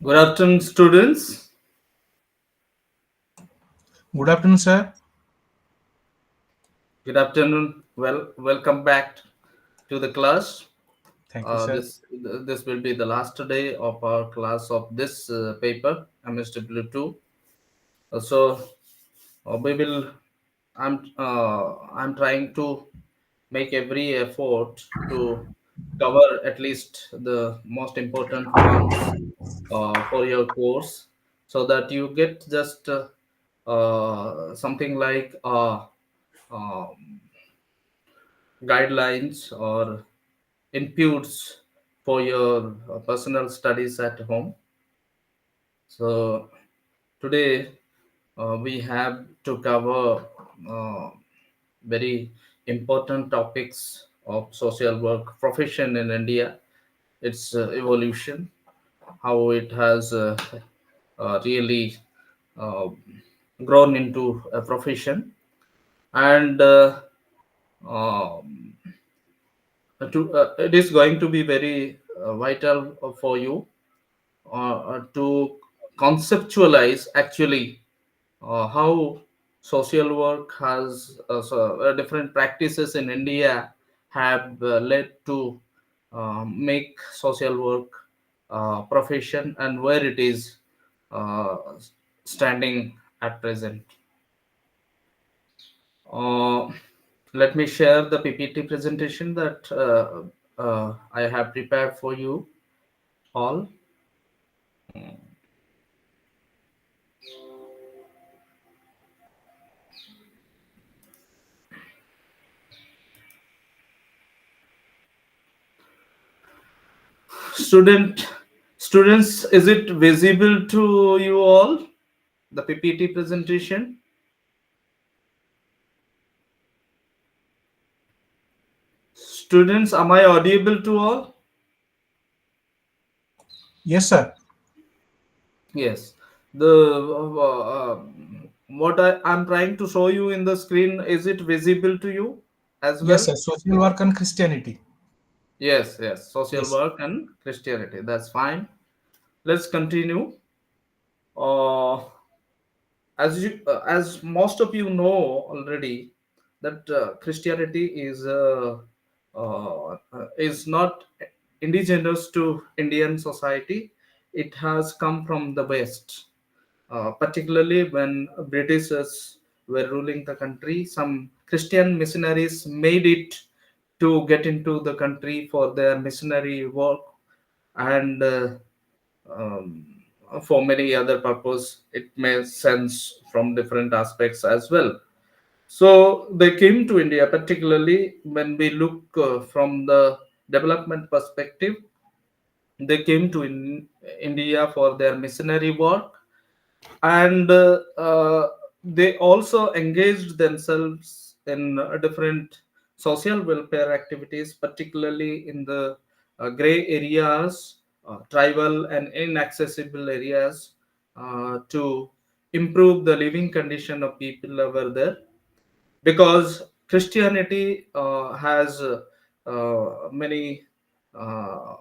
Good afternoon, students. Good afternoon, sir. Good afternoon. Welcome back to the class. Thank you, Uh, sir. this this will be the last day of our class of this paper, MSW-2. We will. I'm trying to make every effort to cover at least the most important ones for your course, so that you get just something like um guidelines or inputs for your personal studies at home. So today we have to cover uh, very important topics of social work profession in India, its evolution, how it has really uh, grown into a profession, and um, it is going to be very vital for you to conceptualize actually how social work has different practices in India have led to make social work profession and where it is uh, standing at present. Uh, Let me share the PPT presentation that I have prepared for you all. Student, students, is it visible to you all? The PPT presentation. Students, am I audible to all? Yes, sir. Yes. I'm trying to show you in the screen, is it visible to you as Yes, well? sir. Social work and Christianity. Yes, yes. Social Yes. work and Christianity. That's fine. Let's continue. Uh, as most of you know already, that Christianity is not indigenous to Indian society. It has come from the West, particularly when Britishers were ruling the country. Some Christian missionaries made it to get into the country for their missionary work, and um, for many other purpose. It makes sense from different aspects as well. So they came to India, particularly when we look from the development perspective. They came to India for their missionary work, and they also engaged themselves in different social welfare activities, particularly in the gray areas, tribal and inaccessible areas, to improve the living condition of people over there, because Christianity has many uh,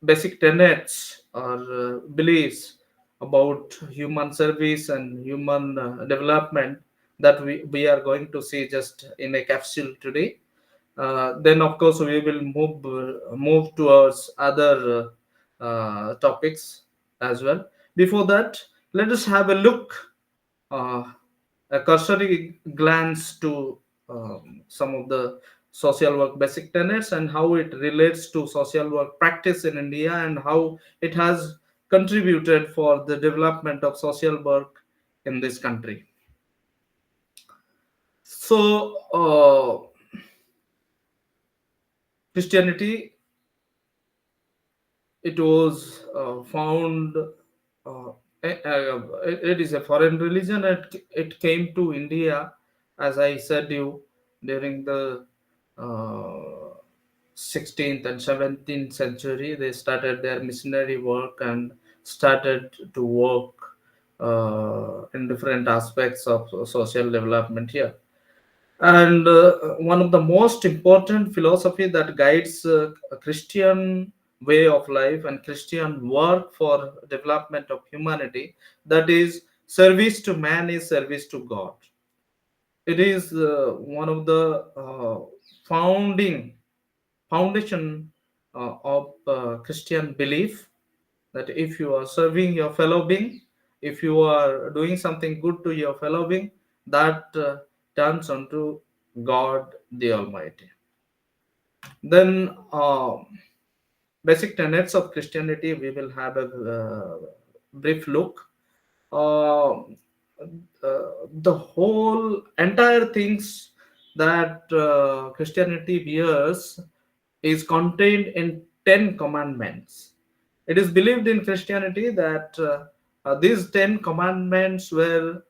basic tenets or beliefs about human service and human development that we are going to see just in a capsule today. Then of course we will move towards other topics as well. Before that, let us have a look, uh, a cursory glance to some of the social work basic tenets and how it relates to social work practice in India and how it has contributed for the development of social work in this country. So, Christianity, it was found. It is a foreign religion. It came to India, as I said you, during the uh, 16th and 17th century. They started their missionary work and started to work in different aspects of social development here. And one of the most important philosophy that guides Christian way of life and Christian work for development of humanity. That is, service to man is service to God. It is one of the founding foundation of Christian belief, that if you are serving your fellow being, if you are doing something good to your fellow being, that turns onto God the Almighty. Then, basic tenets of Christianity, we will have a brief look. Uh, the whole entire things that Christianity bears is contained in 10 commandments. It is believed in Christianity that these 10 commandments were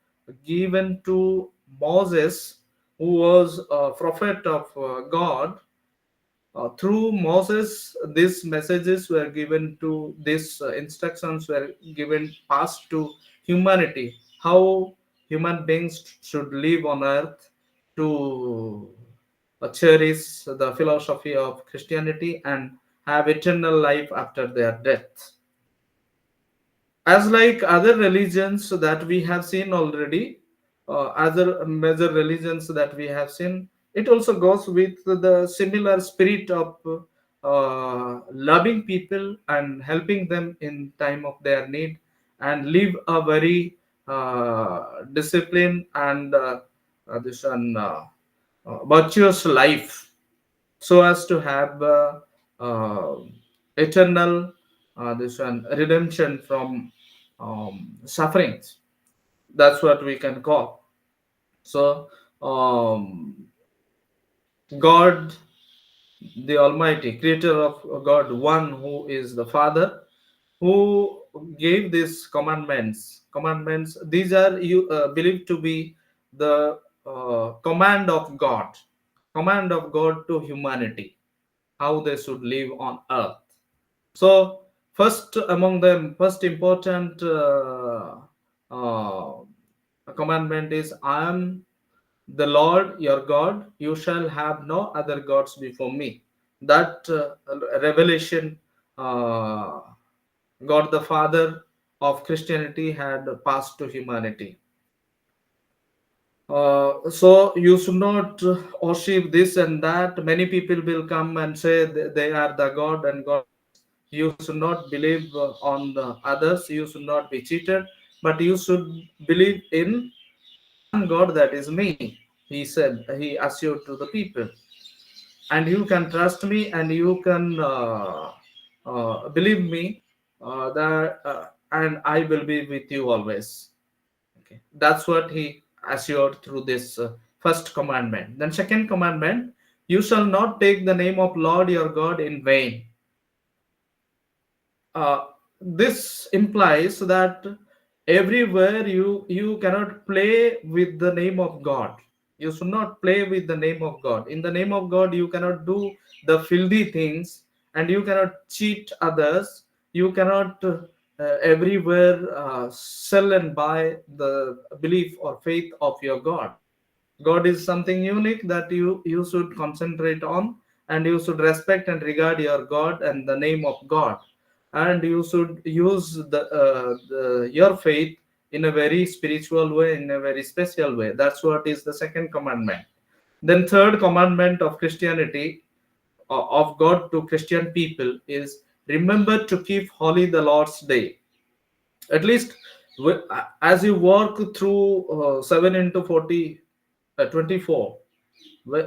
given to Moses, who was a prophet of God. Through Moses, these messages were given to, these instructions were given, passed to humanity, how human beings should live on earth, to cherish the philosophy of Christianity and have eternal life after their death. As like other religions that we have seen already, other major religions that we have seen, it also goes with the similar spirit of loving people and helping them in time of their need, and live a very disciplined and this one virtuous life, so as to have eternal this one redemption from sufferings. That's what we can call. So, God the Almighty, creator of God, one who is the Father, who gave these commandments, these are you believed to be the command of God to humanity, how they should live on earth. So, first among them, first important uh, commandment is, I am the Lord your God, you shall have no other gods before me. That revelation, uh, God the Father of Christianity had passed to humanity. So you should not worship this and that. Many people will come and say they are the God and God. You should not believe on the others. You should not be cheated, but you should believe in one God, that is me. He said, he assured to the people, and you can trust me and you can believe me, and I will be with you always. Okay, that's what he assured through this first commandment. Then second commandment, you shall not take the name of Lord your God in vain. uh, this implies that everywhere you cannot play with the name of God. You should not play with the name of God. In the name of God, you cannot do the filthy things, and you cannot cheat others. You cannot everywhere sell and buy the belief or faith of your God. God is something unique that you should concentrate on, and you should respect and regard your God and the name of God, and you should use your faith in a very spiritual way, in a very special way. That's what is the second commandment. Then third commandment of Christianity, of God to Christian people, is, remember to keep holy the Lord's day. At least as you work through 7 into 40 24,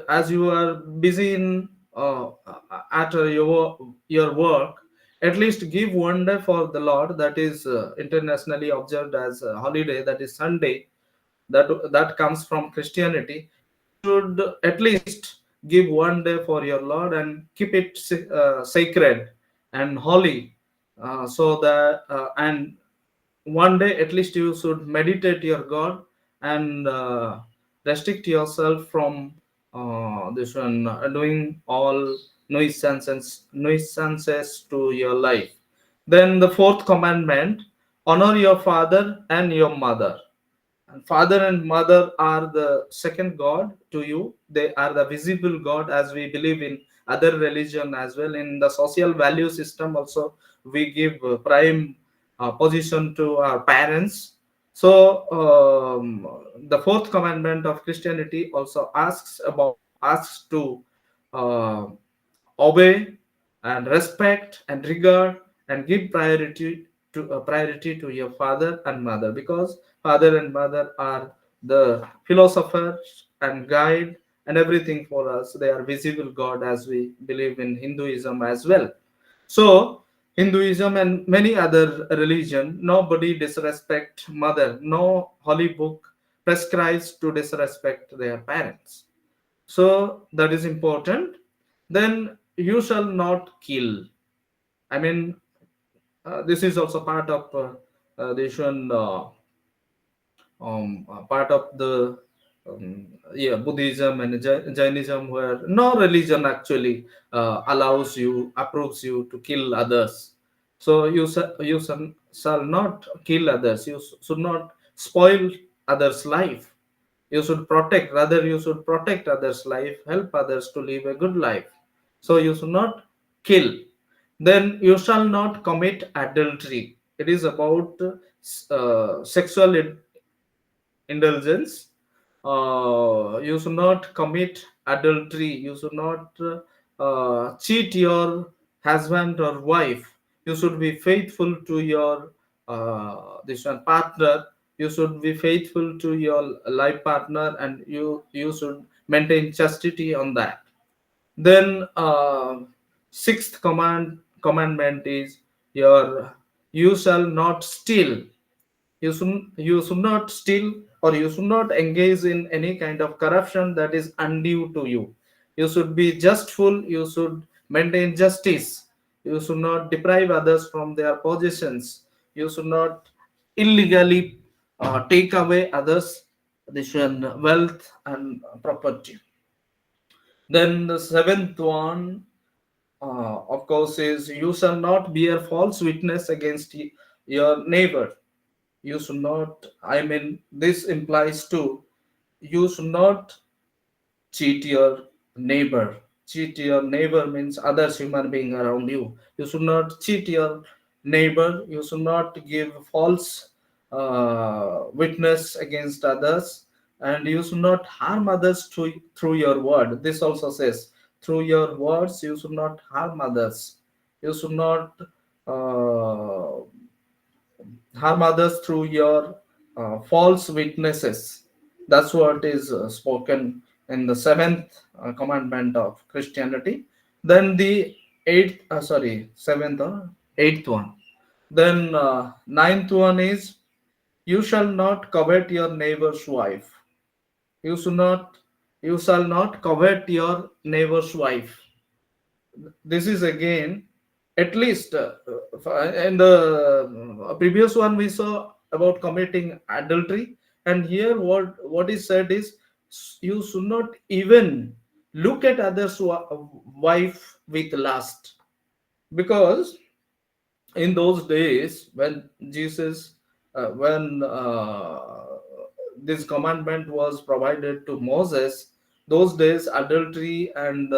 as you are busy in at your work, at least give one day for the Lord, that is internationally observed as a holiday, that is Sunday, that comes from Christianity. You should at least give one day for your Lord and keep it sacred and holy, so that and one day at least you should meditate your God, and restrict yourself from this one doing all nuisances to your life. Then the fourth commandment, honor your father and your mother. And father and mother are the second God to you. They are the visible God, as we believe in other religion as well. In the social value system also, we give prime position to our parents. So the fourth commandment of Christianity also asks to uh, obey and respect and regard and give priority to your father and mother, because father and mother are the philosophers and guide and everything for us. They are visible god, as we believe in Hinduism as well. So Hinduism and many other religion, nobody disrespect mother. No holy book prescribes to disrespect their parents. So that is important. Then you shall not kill. I mean, this is also part of the Asian part of the yeah, Buddhism and Jainism, where no religion actually allows you, approves you to kill others. So shall not kill others. You should not spoil others' life. You should protect, rather you should protect others' life, help others to live a good life. So you should not kill. Then you shall not commit adultery. It is about sexual indulgence. You should not commit adultery. You should not cheat your husband or wife. You should be faithful to your this one partner. You should be faithful to your life partner, and you should maintain chastity on that. Then sixth commandment is your you shall not steal. You should not steal, or you should not engage in any kind of corruption that is undue to you. You should be justful. You should maintain justice. You should not deprive others from their possessions. You should not illegally take away others this one wealth and property. Then the seventh one, of course, is you shall not bear false witness against your neighbor. You should not, I mean, this implies to, you should not cheat your neighbor. Cheat your neighbor means others human being around you. You should not cheat your neighbor. You should not give false witness against others, and you should not harm others through your word. This also says, through your words you should not harm others. You should not uh, harm others through your false witnesses. That's what is spoken in the seventh commandment of Christianity. Then the seventh or eighth one. Then ninth one is you shall not covet your neighbor's wife. You should not, you shall not covet your neighbor's wife. This is again, at least in the previous one we saw about committing adultery, and here what is said is you should not even look at others wife with lust. Because in those days when Jesus when this commandment was provided to Moses, those days adultery and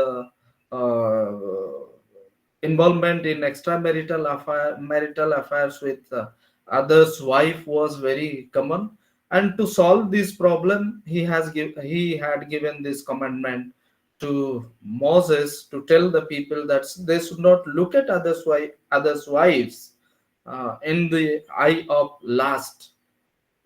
involvement in marital affairs with others wife was very common. And to solve this problem, he had given this commandment to Moses to tell the people that they should not look at others wives in the eye of lust.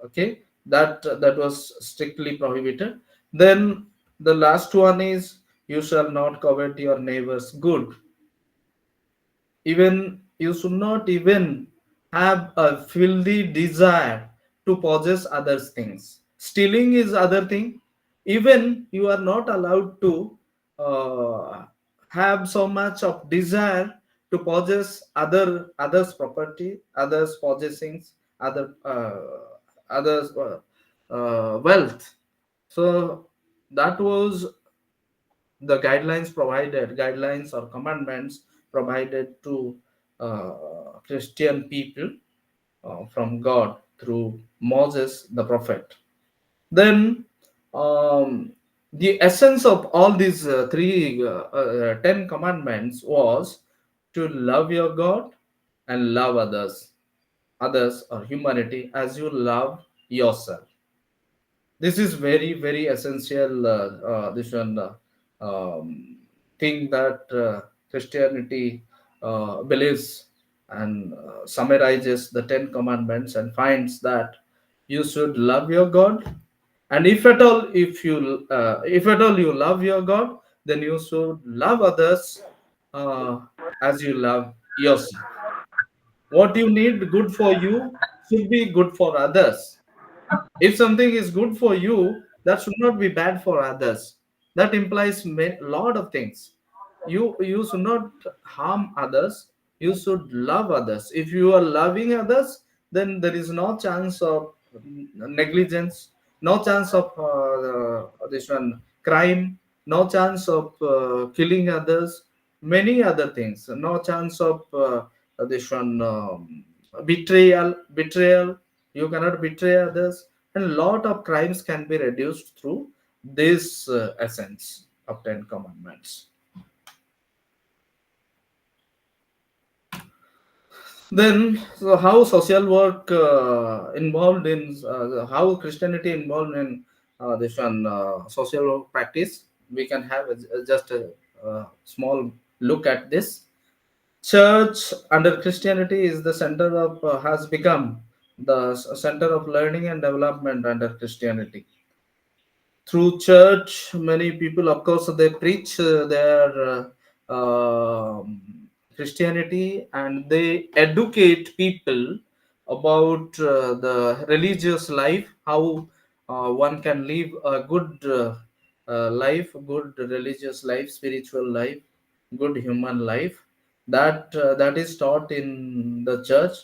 Okay, that was strictly prohibited. Then the last one is you shall not covet your neighbor's good. Even you should not even have a filthy desire to possess others things. Stealing is other thing. Even you are not allowed to uh, have so much of desire to possess others property, others possessings, others wealth. So that was the guidelines or commandments provided to Christian people from God through Moses the prophet. Then um, The essence of all these three 10 commandments was to love your God and love others or humanity as you love yourself. This is very very essential this one thing that Christianity believes, and summarizes the 10 commandments and finds that you should love your God, and if at all you love your God, then you should love others uh, as you love yourself. What you need good for you should be good for others. If something is good for you, that should not be bad for others. That implies a lot of things. You should not harm others. You should love others. If you are loving others, then there is no chance of negligence, no chance of this one crime, no chance of killing others, many other things, no chance of this one betrayal. You cannot betray others, and a lot of crimes can be reduced through this essence of 10 commandments. Then, so how social work involved in how Christianity involved in this one social work practice? We can have just a small look at this. Church under Christianity is the center of has become the center of learning and development under Christianity. Through church, many people, of course, they preach their Christianity, and they educate people about the religious life, how one can live a good life, good religious life, spiritual life, good human life. That is taught in the church.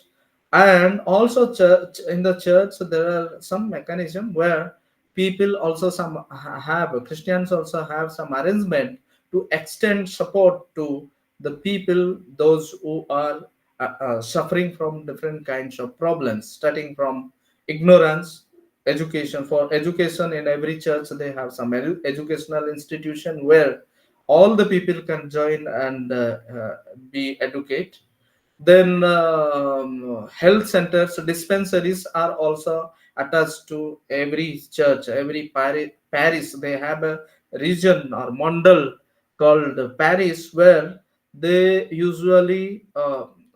And also church, in the church there are some mechanism where people also some have Christians also have some arrangement to extend support to the people, those who are suffering from different kinds of problems, starting from ignorance. Education, for education in every church they have some educational institution where all the people can join and be educated. Then health centers, dispensaries are also attached to every church, every parish. They have a region or mandal called parish where they usually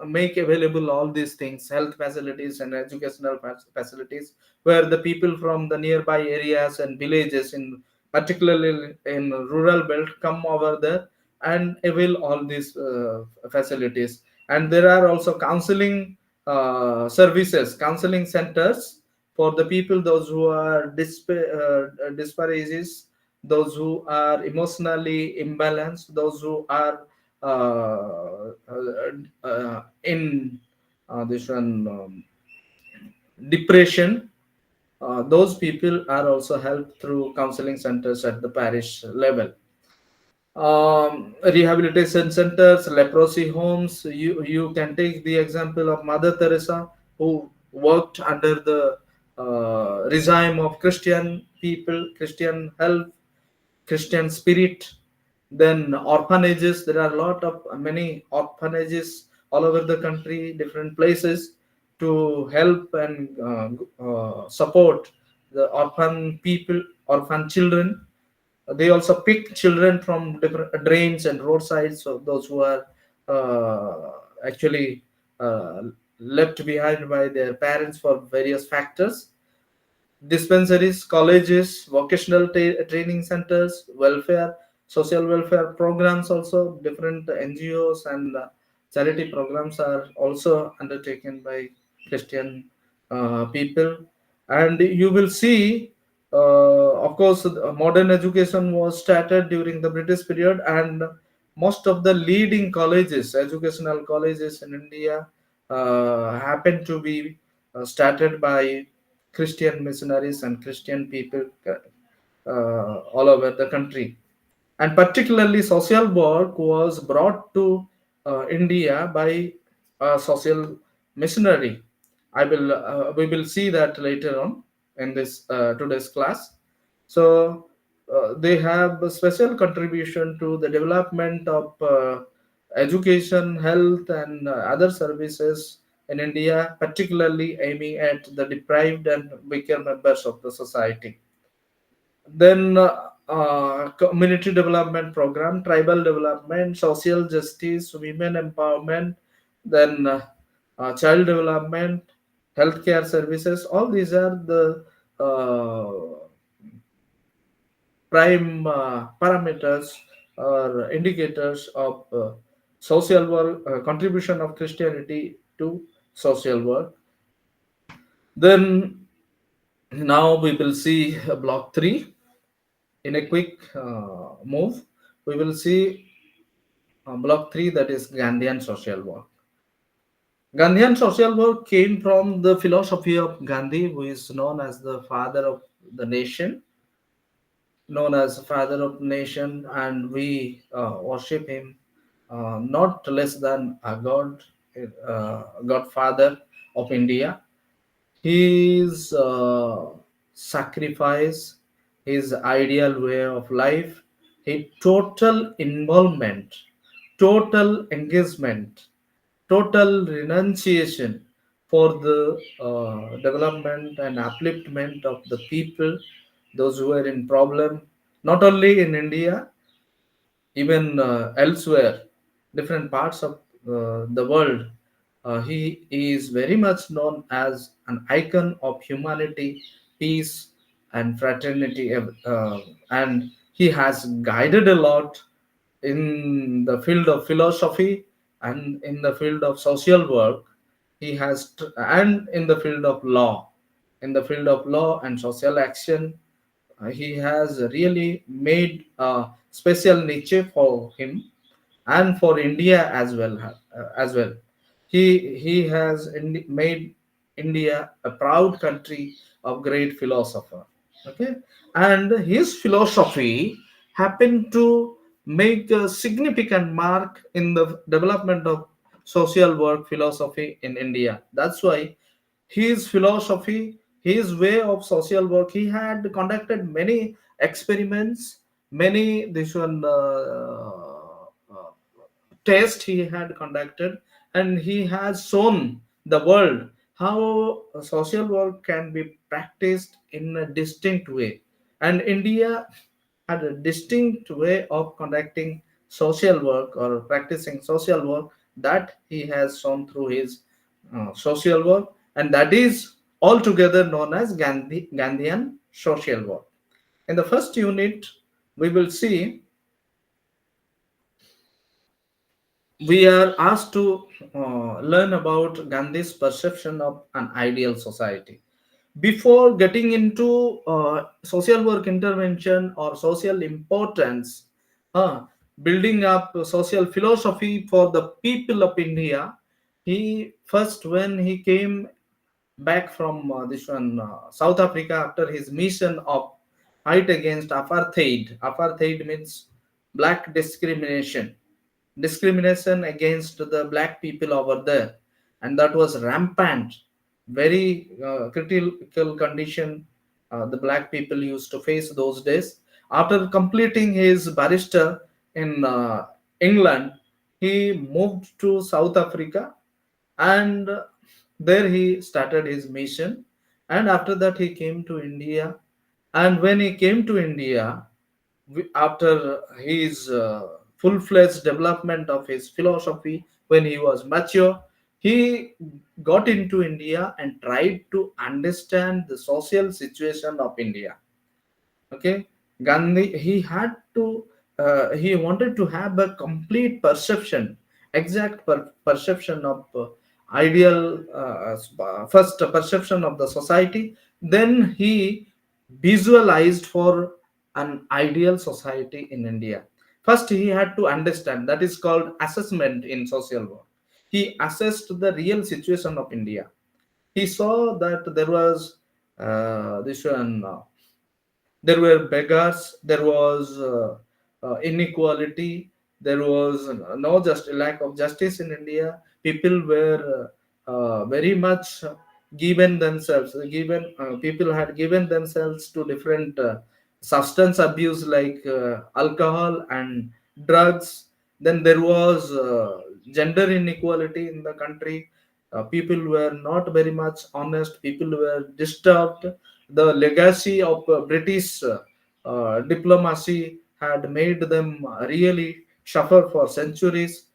make available all these things, health facilities and educational facilities, where the people from the nearby areas and villages, in particularly in rural belt, come over there and avail all these facilities. And there are also counseling services, counseling centers for the people, those who are disparages, those who are emotionally imbalanced, those who are in this one depression. Those people are also helped through counseling centers at the parish level. Rehabilitation centers, leprosy homes. You can take the example of Mother Teresa, who worked under the regime of Christian people, Christian health, Christian spirit. Then orphanages. There are a lot of many orphanages all over the country, different places, to help and support the orphan people, orphan children. They also pick children from different drains and roadsides, so those who are actually uh, left behind by their parents for various factors. Dispensaries, colleges, vocational training centers, welfare, social welfare programs, also different NGOs and charity programs are also undertaken by Christian people. And you will see, of course, modern education was started during the British period, and most of the leading colleges, educational colleges in India, happen to be started by Christian missionaries and Christian people all over the country. And particularly, social work was brought to India by a social missionary. We will see that later on in this today's class. So they have a special contribution to the development of education, health, and other services in India, particularly aiming at the deprived and weaker members of the society. Then community development program, tribal development, social justice, women empowerment, then child development, healthcare services. All these are the prime parameters or indicators of social work, contribution of Christianity to social work. Then now we will see block 3 in a quick move. We will see block 3, that is Gandhian social work. Gandhian social work came from the philosophy of Gandhi, who is known as the father of the nation, known as father of nation, and we worship him not less than a god, godfather of India. His sacrifice, his ideal way of life, his total involvement, total engagement, total renunciation for the development and upliftment of the people, those who are in problem, not only in India, even elsewhere, different parts of the world. He is very much known as an icon of humanity, peace, and fraternity, and he has guided a lot in the field of philosophy and in the field of social work. He has, and in the field of law, in the field of law and social action, he has really made a special niche for him and for India as well. As well, he has made India a proud country of great philosopher. Okay, and his philosophy happened to make a significant mark in the development of social work philosophy in India. That's why his philosophy, his way of social work, he had conducted many experiments, many this one test he had conducted, and he has shown the world how social work can be practiced in a distinct way. And India had a distinct way of conducting social work or practicing social work that he has shown through his social work, and that is altogether known as Gandhian social work. In the first unit, we will see, we are asked to learn about Gandhi's perception of an ideal society. Before getting into social work intervention or social importance, uh, building up social philosophy for the people of India, he first, when he came back from this one South Africa after his mission of fight against apartheid. Apartheid means black discrimination, discrimination against the black people over there, and that was rampant, very critical condition the black people used to face those days. After completing his barrister in England, he moved to South Africa, and there he started his mission. And after that he came to India, and when he came to India, after his full-fledged development of his philosophy, when he was mature, he got into India and tried to understand the social situation of India. Okay, Gandhi, he wanted to have a complete perception, exact perception of ideal, first perception of the society, then he visualized for an ideal society in India. First he had to understand, that is called assessment in social work. He assessed the real situation of India. He saw that there was this one there were beggars, there was inequality, there was no just lack of justice in India. People were very much given themselves, given people had given themselves to different substance abuse like alcohol and drugs. Then there was gender inequality in the country. People were not very much honest, people were disturbed. The legacy of British diplomacy had made them really suffer for centuries.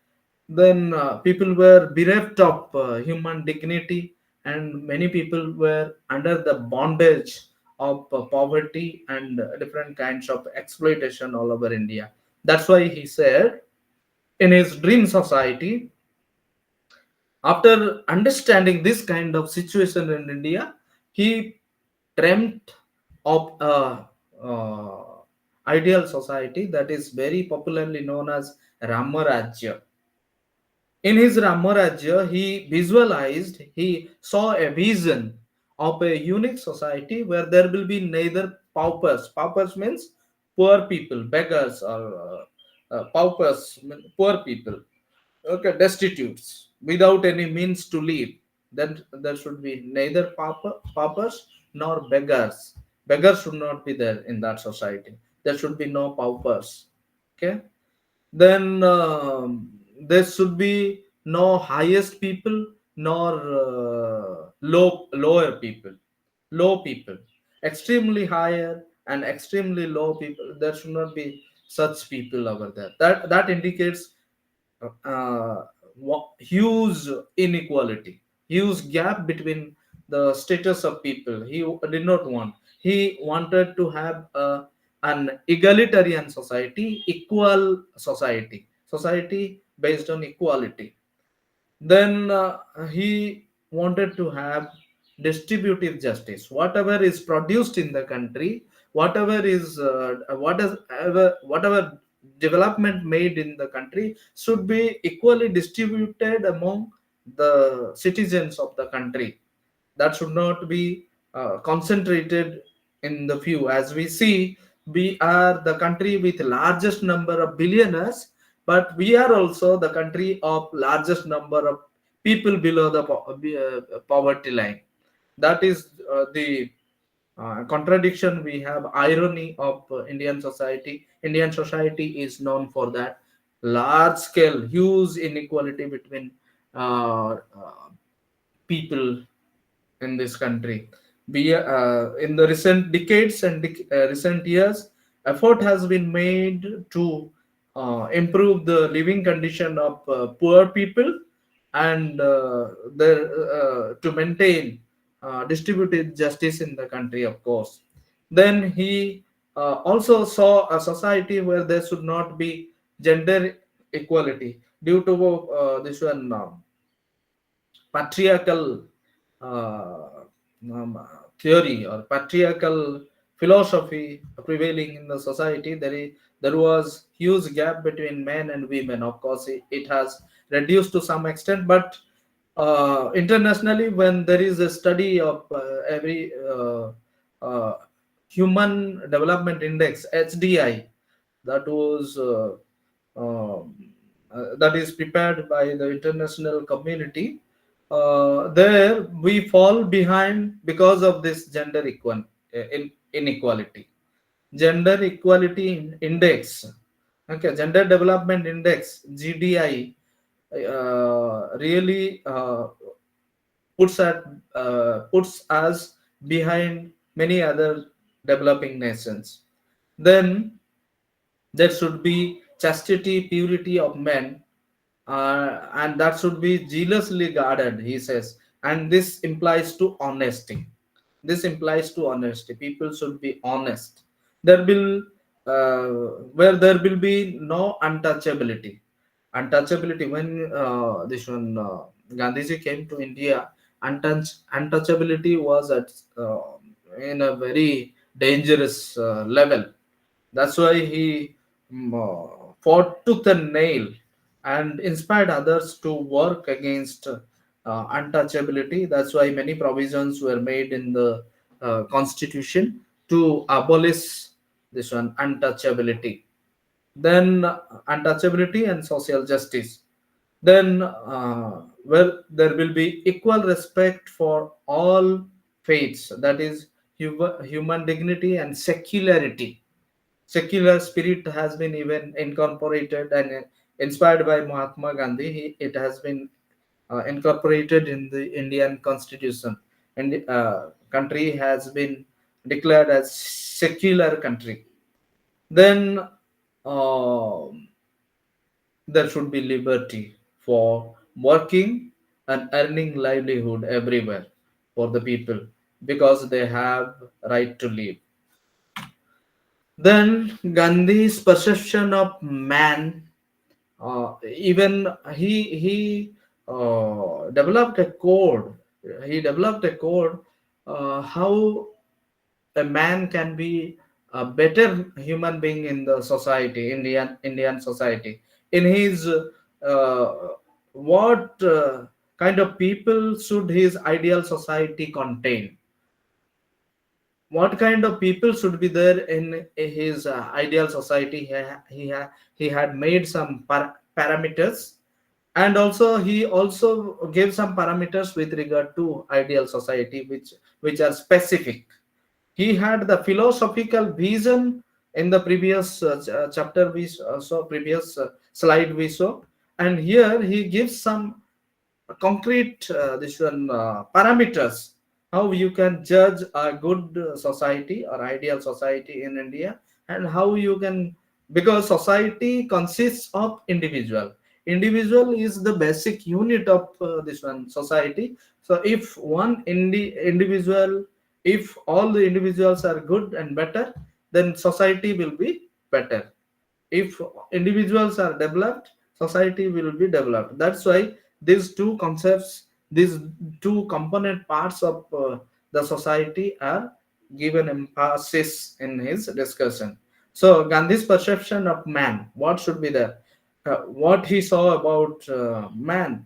Then people were bereft of human dignity, and many people were under the bondage of poverty and different kinds of exploitation all over India. That's why he said in his dream society, after understanding this kind of situation in India, he dreamt of a uh, ideal society that is very popularly known as Ramarajya. In his Ramarajya, he visualized, he saw a vision of a unique society where there will be neither paupers. Paupers means poor people, beggars, or paupers, poor people. Okay, destitutes, without any means to live. Then there should be neither paupers nor beggars. Beggars should not be there in that society. There should be no paupers. Okay, then there should be no highest people nor lower people, low people, extremely higher and extremely low people. There should not be such people over there. That indicates uh, huge inequality, huge gap between the status of people. He did not want. He wanted to have an egalitarian society, equal society, society based on equality. Then he wanted to have distributive justice. Whatever is produced in the country, whatever is whatever development made in the country should be equally distributed among the citizens of the country. That should not be concentrated in the few. As we see, we are the country with largest number of billionaires, but we are also the country of largest number of people below the poverty line. That is the contradiction. We have irony of Indian society. Indian society is known for that large scale, huge inequality between people in this country. In the recent decades and recent years, effort has been made to improve the living condition of poor people, and to maintain distributed justice in the country, of course. Then he also saw a society where there should not be gender equality due to this one. Patriarchal uh, theory or patriarchal philosophy prevailing in the society. There was huge gap between men and women. Of course, it has reduced to some extent, but internationally, when there is a study of every uh, human development index HDI, that was that is prepared by the international community, there we fall behind because of this inequality. Gender equality index, okay, gender development index GDI, really puts us behind many other developing nations. Then there should be chastity, purity of men, and that should be jealously guarded, he says. And this implies to honesty. This implies to honesty. People should be honest. There will where there will be no untouchability. Untouchability, when this one Gandhiji came to India, untouchability was at in a very dangerous level. That's why he fought tooth and nail and inspired others to work against untouchability. That's why many provisions were made in the constitution to abolish this one untouchability. Then untouchability and social justice. Then where there will be equal respect for all faiths, that is human dignity and secularity. Secular spirit has been even incorporated and inspired by Mahatma Gandhi. It has been incorporated in the Indian constitution, and country has been declared as secular country. Then uh, there should be liberty for working and earning livelihood everywhere for the people, because they have right to live. Then Gandhi's perception of man, even he developed a code. He developed a code how a man can be a better human being in the society, Indian society. In his what kind of people should his ideal society contain? What kind of people should be there in his ideal society? He had made some parameters, and also he also gave some parameters with regard to ideal society, which are specific. He had the philosophical vision in the previous chapter we saw, previous slide we saw, and here he gives some concrete this one parameters how you can judge a good society or ideal society in India, and how you can, because society consists of individual is the basic unit of this one society. So if one individual, if all the individuals are good and better, then society will be better. If individuals are developed, society will be developed. That's why these two concepts, these two component parts of the society are given emphasis in his discussion. So Gandhi's perception of man, what should be there, what he saw about man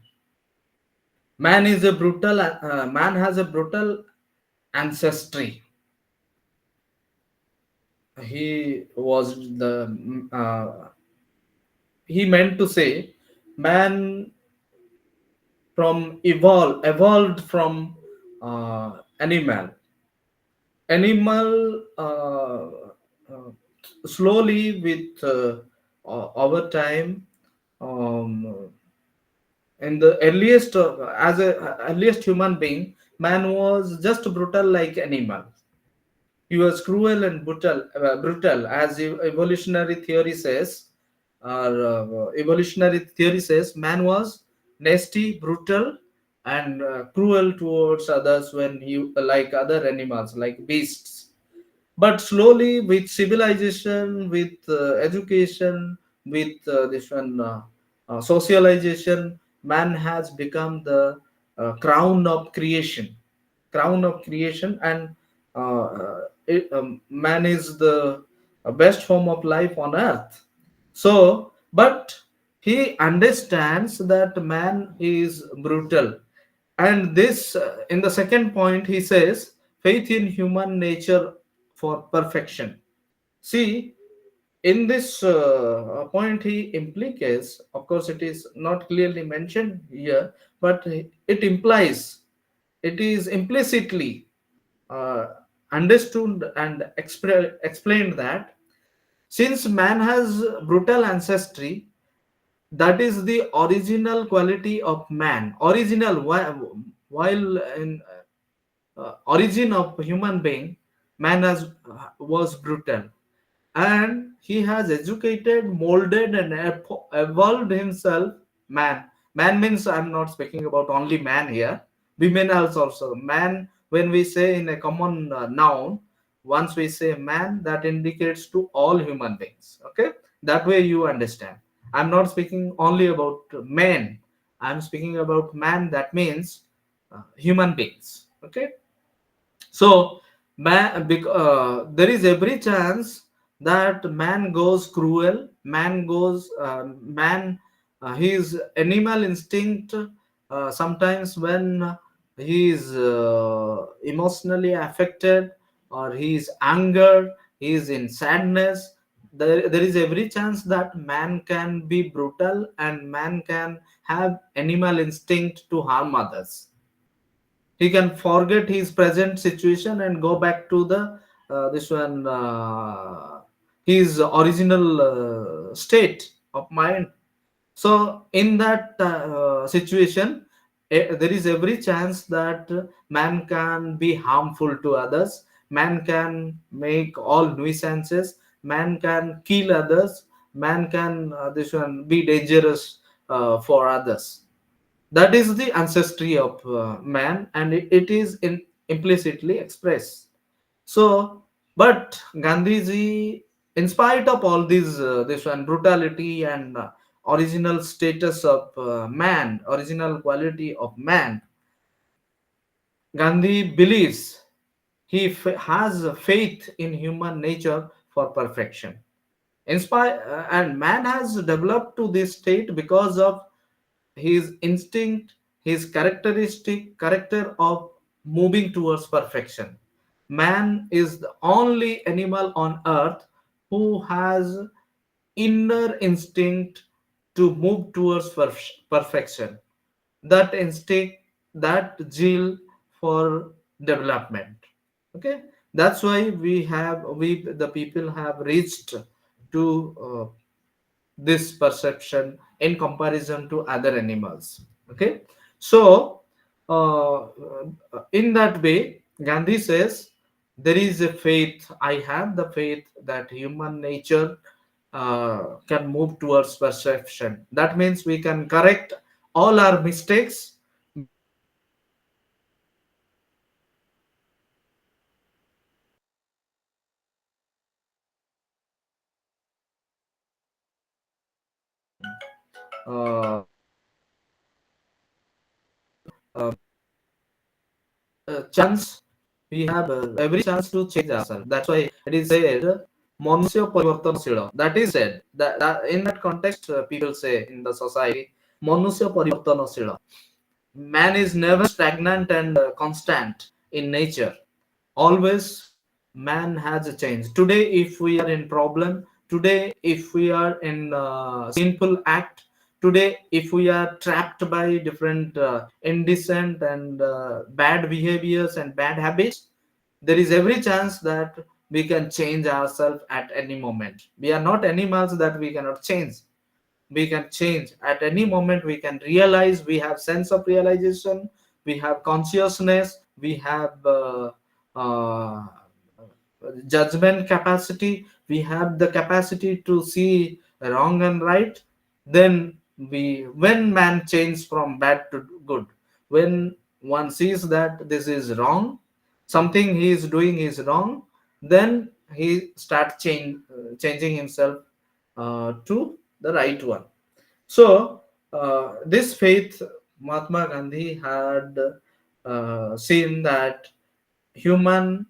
has a brutal ancestry. He was the he meant to say man evolved from animal slowly with over time. um, in the earliest as a earliest human being, man was just brutal like animal. He was cruel and brutal, as evolutionary theory says. Or evolutionary theory says man was nasty, brutal, and cruel towards others when he, like other animals, like beasts. But slowly, with civilization, with education, with this one socialization, man has become the crown of creation, and man is the best form of life on earth. So but he understands that man is brutal, and this in the second point he says faith in human nature for perfection. See, in this point he implicates, of course it is not clearly mentioned here, but it implies, it is implicitly uh, understood and explained that since man has brutal ancestry, that is the original quality of man, original, while in origin of human being, man has was brutal, and he has educated, molded, and evolved himself. Man means, I'm not speaking about only man here, women also man. When we say in a common noun, once we say man, that indicates to all human beings. Okay, that way you understand. I'm not speaking only about men, I'm speaking about man, that means human beings. Okay, so there is every chance that man goes cruel, man goes man his animal instinct sometimes when he is emotionally affected, or he is angered, he is in sadness. There is every chance that man can be brutal and man can have animal instinct to harm others. He can forget his present situation and go back to the this one his original state of mind. So in that situation, there is every chance that man can be harmful to others, man can make all nuisances, man can kill others, man can this one be dangerous for others. That is the ancestry of man, and it is implicitly expressed. So, but Gandhiji, in spite of all these this one brutality and original status of man, original quality of man, Gandhi believes has a faith in human nature for perfection. And man has developed to this state because of his instinct, his character of moving towards perfection. Man is the only animal on earth who has inner instinct to move towards perfection. That instinct, that zeal for development. Okay, that's why we the people have reached to this perception in comparison to other animals. Okay, so in that way Gandhi says there is a faith, I have the faith that human nature can move towards perception. That means we can correct all our mistakes because of uh, uh, chance, we have every chance to change ourselves. That's why it is said manusya parivartanashila. That is said that in that context people say in the society manusya parivartanashila. Man is never stagnant and constant in nature. Always man has a change. Today if we are in problem, today if we are in sinful act, today if we are trapped by different indecent and bad behaviors and bad habits, there is every chance that we can change ourselves at any moment. We are not animals that we cannot change. We can change at any moment. We can realize, we have sense of realization, we have consciousness, we have uh, judgment capacity, we have the capacity to see wrong and right. Then when man changes from bad to good, when one sees that this is wrong, something he is doing is wrong, then he starts changing himself to the right one. So, this faith, Mahatma Gandhi had seen that human,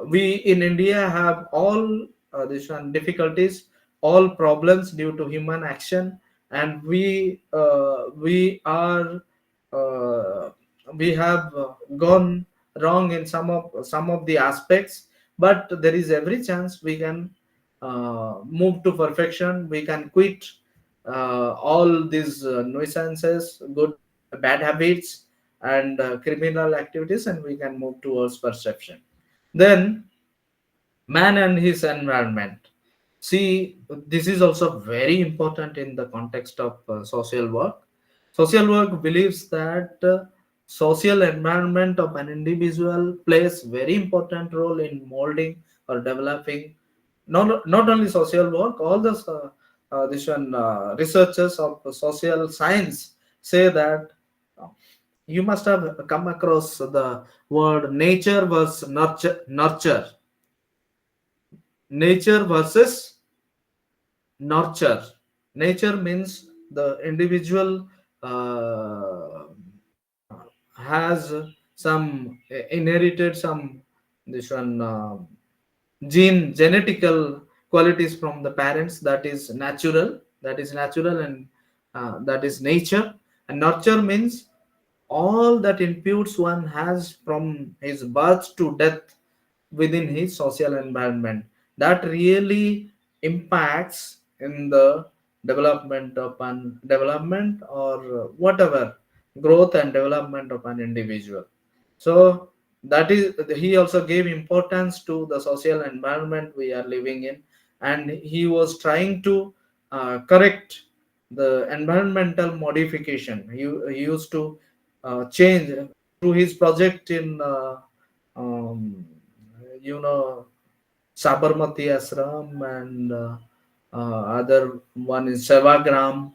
we in India have all this one difficulties, all problems due to human action, and uh, we have gone wrong in some of the aspects, but there is every chance we can move to perfection. We can quit all these nuisances, good bad habits, and criminal activities, and we can move towards perception. Then man and his environment. See, this is also very important in the context of social work. Social work believes that social environment of an individual plays very important role in molding or developing not only social work, all the this one researchers of social science say that uh, you must have come across the word nature versus nurture. Nature versus nurture. Nature means the individual has some inherited some this one genetical qualities from the parents. That is natural and that is nature. And nurture means all that inputs one has from his birth to death within his social environment, that really impacts in the development of an development or whatever growth and development of an individual. So that is, he also gave importance to the social environment we are living in, and he was trying to correct the environmental modification. He used to change through his project in um, you know Sabarmati Ashram, and other one is Sevagram.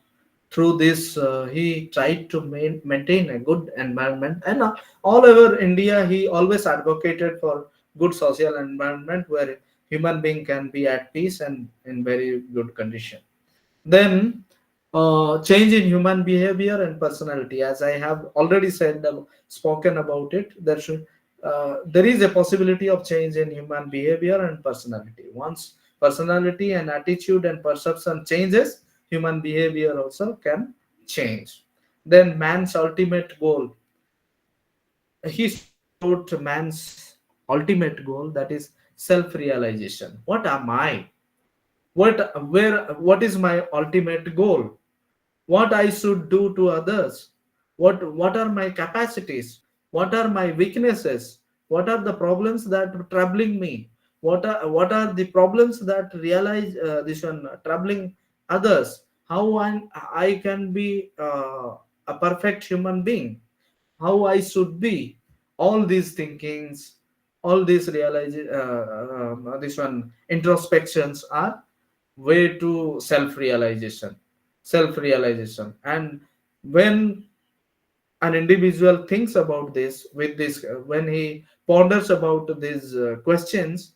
Through this, he tried to maintain a good environment, and all over India, he always advocated for good social environment where human being can be at peace and in very good condition. Then, change in human behavior and personality. As I have already said, spoken about it, there is a possibility of change in human behavior and personality. Once personality and attitude and perception changes, human behavior also can change. Then man's ultimate goal. He spoke about man's ultimate goal, that is self-realization. What am I? What is my ultimate goal? What I should do to others, what are my capacities, what are my weaknesses, what are the problems that are troubling me, what are the problems that realize this one troubling others, how I can be a perfect human being, how I should be. All these thinkings, all these this one introspections are way to self realization. And when an individual thinks about this, with this when he ponders about these questions,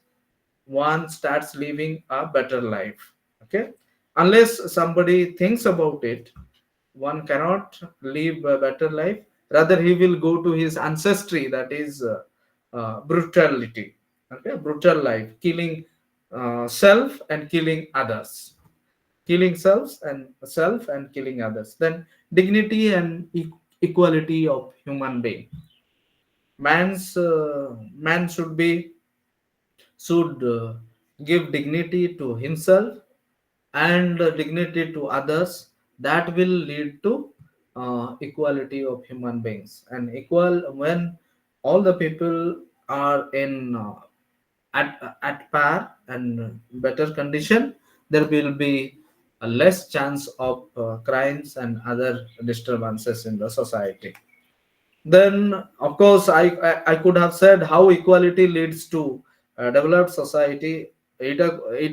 one starts living a better life. Okay, unless somebody thinks about it, one cannot live a better life. Rather, he will go to his ancestry, that is brutality. Okay, brutal life, killing self and killing others, killing self and killing others. Then dignity and equality of human being. Man should give dignity to himself and dignity to others. That will lead to equality of human beings. And equal, when all the people are in at par and better condition, there will be a less chance of crimes and other disturbances in the society. Then, of course, I could have said how equality leads to developed society. It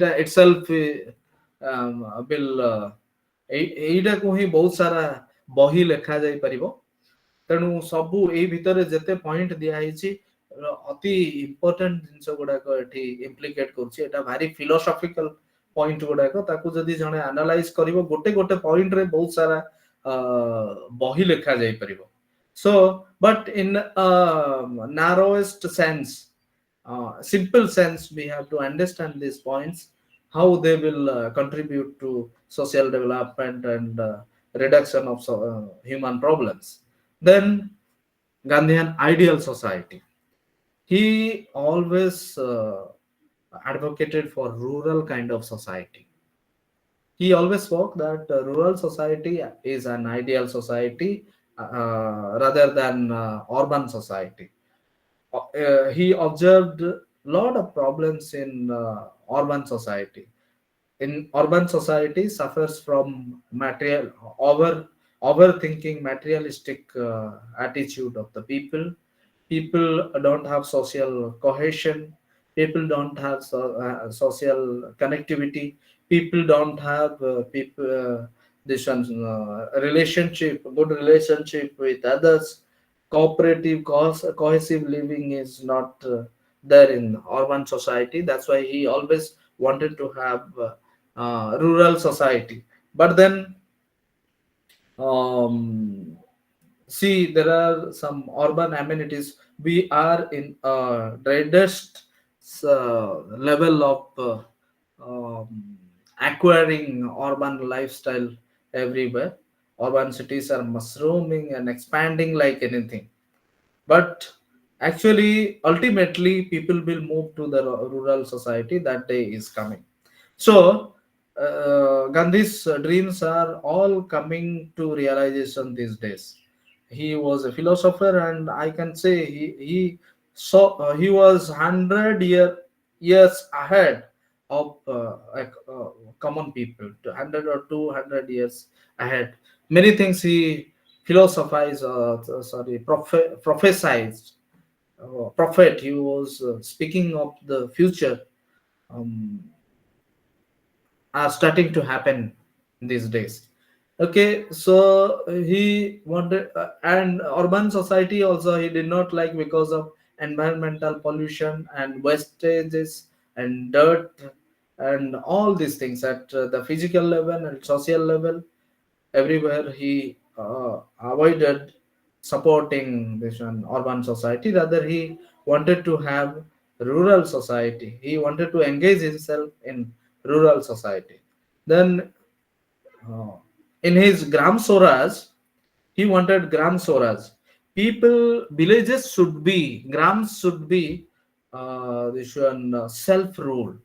itself will ଏଇଟାକୁ ହିଁ ବହୁତ ସାରା ବହି ଲେଖା ଯାଇପାରିବ। ତେଣୁ ସବୁ ଏଇ ଭିତରେ ଯେତେ ପଏଣ୍ଟ ଦିଆହେଇଛି, ଅତି ଇମ୍ପୋର୍ଟାଣ୍ଟ ଜିନିଷ ଗୁଡାକ ଏଠି ଇମ୍ପ୍ଲିକେଟ କରୁଛି। ଏଟା ଭାରି ଫିଲୋସଫିକାଲ ପଏଣ୍ଟ ଗୁଡାକ, ତାକୁ ଯଦି ଜଣେ ଆନାଲାଇଜ କରିବ, ଗୋଟେ ଗୋଟେ ପଏଣ୍ଟରେ ବହୁତ ସାରା ବହି ଲେଖା ଯାଇପାରିବ। So, but in narrowest sense, simple sense, we have to understand these points, how they will contribute to social development and reduction of human problems. Then Gandhian ideal society. He always advocated for rural kind of society. He always spoke that rural society is an ideal society rather than urban society. He observed a lot of problems in urban society. In urban society, suffers from material overthinking, materialistic attitude of the people. People don't have social cohesion. People don't have social connectivity. People don't have people this one relationship, good relationship with others. Cooperative, cohesive living is not there in urban society. That's why he always wanted to have rural society. But then, um, see, there are some urban amenities. We are in a greatest level of acquiring urban lifestyle everywhere. Urban cities are mushrooming and expanding like anything. But actually, ultimately, people will move to the rural society. That day is coming. So, Gandhi's dreams are all coming to realization these days. He was a philosopher, and I can say he saw he was 100 years ahead of common people, 100 or 200 years ahead. Many things he philosophized, sorry, prophesized, prophet. He was speaking of the future, um, are starting to happen these days. Okay, so he wanted, and urban society also he did not like because of environmental pollution and wastages and dirt and all these things at the physical level and social level. Everywhere he avoided supporting this one urban society. Rather, he wanted to have rural society. He wanted to engage himself in rural society. Then, uh, in his Gram Swaraj, he wanted Gram Swaraj. People, villages should be, grams should be, this one self-ruled.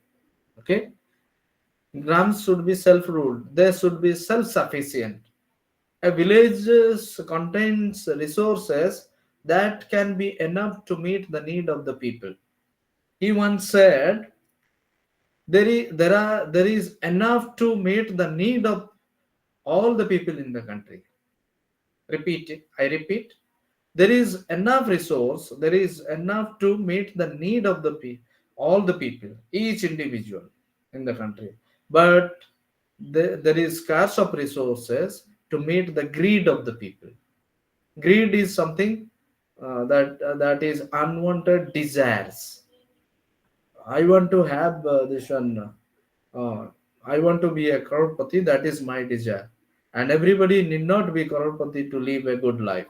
Okay, grams should be self-ruled. They should be self-sufficient. A village contains resources that can be enough to meet the need of the people. He once said, there is enough to meet the need of all the people in the country. Repeat it. I repeat. There is enough resource. There is enough to meet the need of all the people, each individual in the country. But there is scarce of resources to meet the greed of the people. Greed is something that is unwanted desires. I want to have this one. Uh, I want to be a crorepati. That is my desire, and everybody need not be crorepati to live a good life.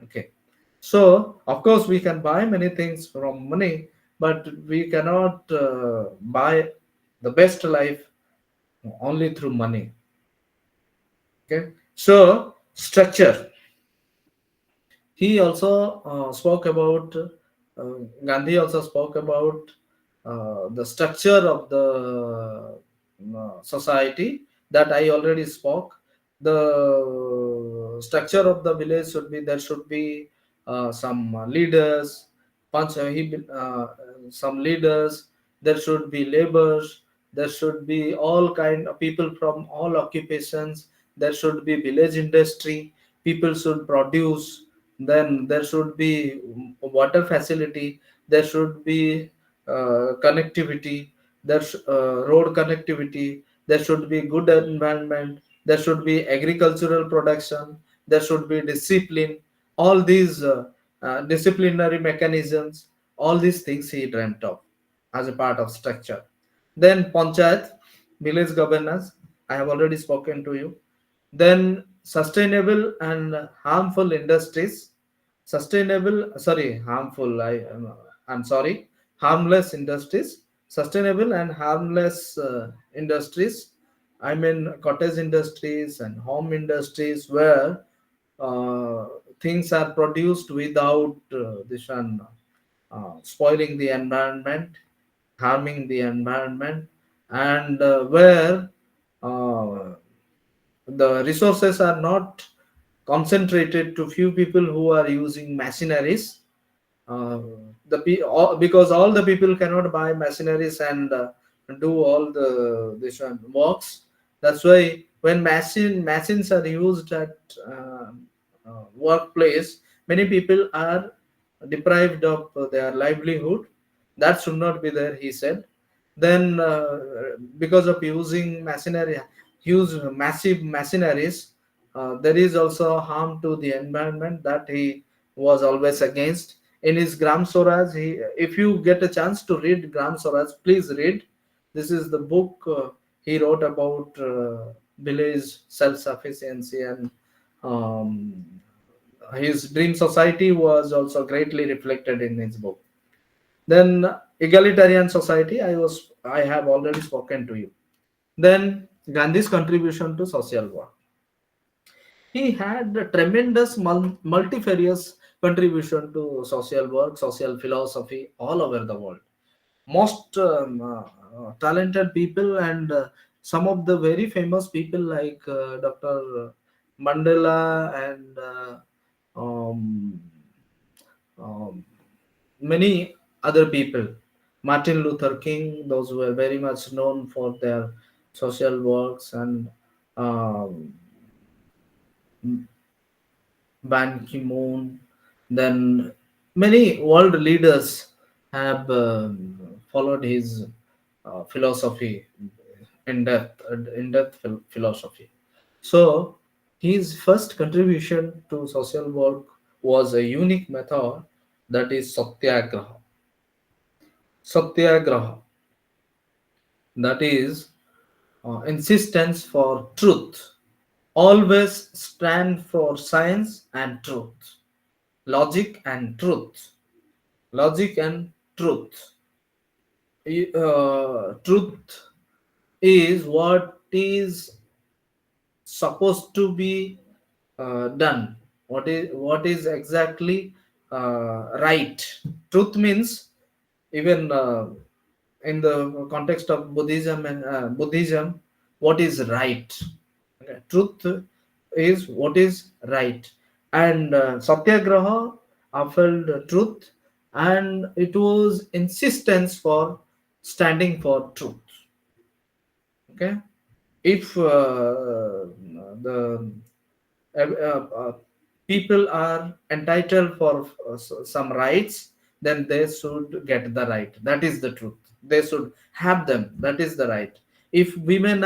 Okay, so of course we can buy many things from money, but we cannot buy the best life only through money. Okay, so structure. He also spoke about Gandhi also spoke about the structure of the society that I already spoke. The structure of the village should be, there should be some leaders, some leaders. There should be laborers. There should be all kind of people from all occupations. There should be village industry. People should produce. Then there should be water facility. There should be connectivity. Road connectivity. There should be good environment. There should be agricultural production. There should be discipline. All these disciplinary mechanisms, all these things he dreamt of as a part of structure. Then panchayat, village governance, I have already spoken to you. Then sustainable and harmful industries, I'm sorry, harmless industries, sustainable and harmless industries. I mean cottage industries and home industries where uh, things are produced without this one spoiling the environment, harming the environment, and where uh, the resources are not concentrated to few people who are using machineries. uh, because all the people cannot buy machineries and do all the this one works. That's why when machines are used at workplace, many people are deprived of their livelihood. That should not be there, he said. Then because of using machinery, use massive machineries, there is also harm to the environment that he was always against. In his Gram Swaraj, if you get a chance to read Gram Swaraj, please read. This is the book he wrote about village self-sufficiency, and um, his dream society was also greatly reflected in his book. Then egalitarian society, I have already spoken to you. Then Gandhi's contribution to social work. He had a tremendous multifarious contribution to social work, social philosophy all over the world. Most talented people and some of the very famous people like Dr. Mandela and um, um, many other people. Martin Luther King, those who were very much known for their social works, and um, Ban Ki-moon. Then many world leaders have followed his philosophy, in-depth philosophy. So his first contribution to social work was a unique method, that is satyagraha. Satyagraha, that is insistence for truth. Always stand for science and truth, logic and truth, logic and truth. Truth is what is supposed to be done. What is exactly right. Truth means, even in the context of Buddhism, and Buddhism, what is right. Okay. Truth is what is right, and Satyagraha upheld truth, and it was insistence for standing for truth. Okay, if the people are entitled for some rights, then they should get the right. That is the truth. They should have them. That is the right. If women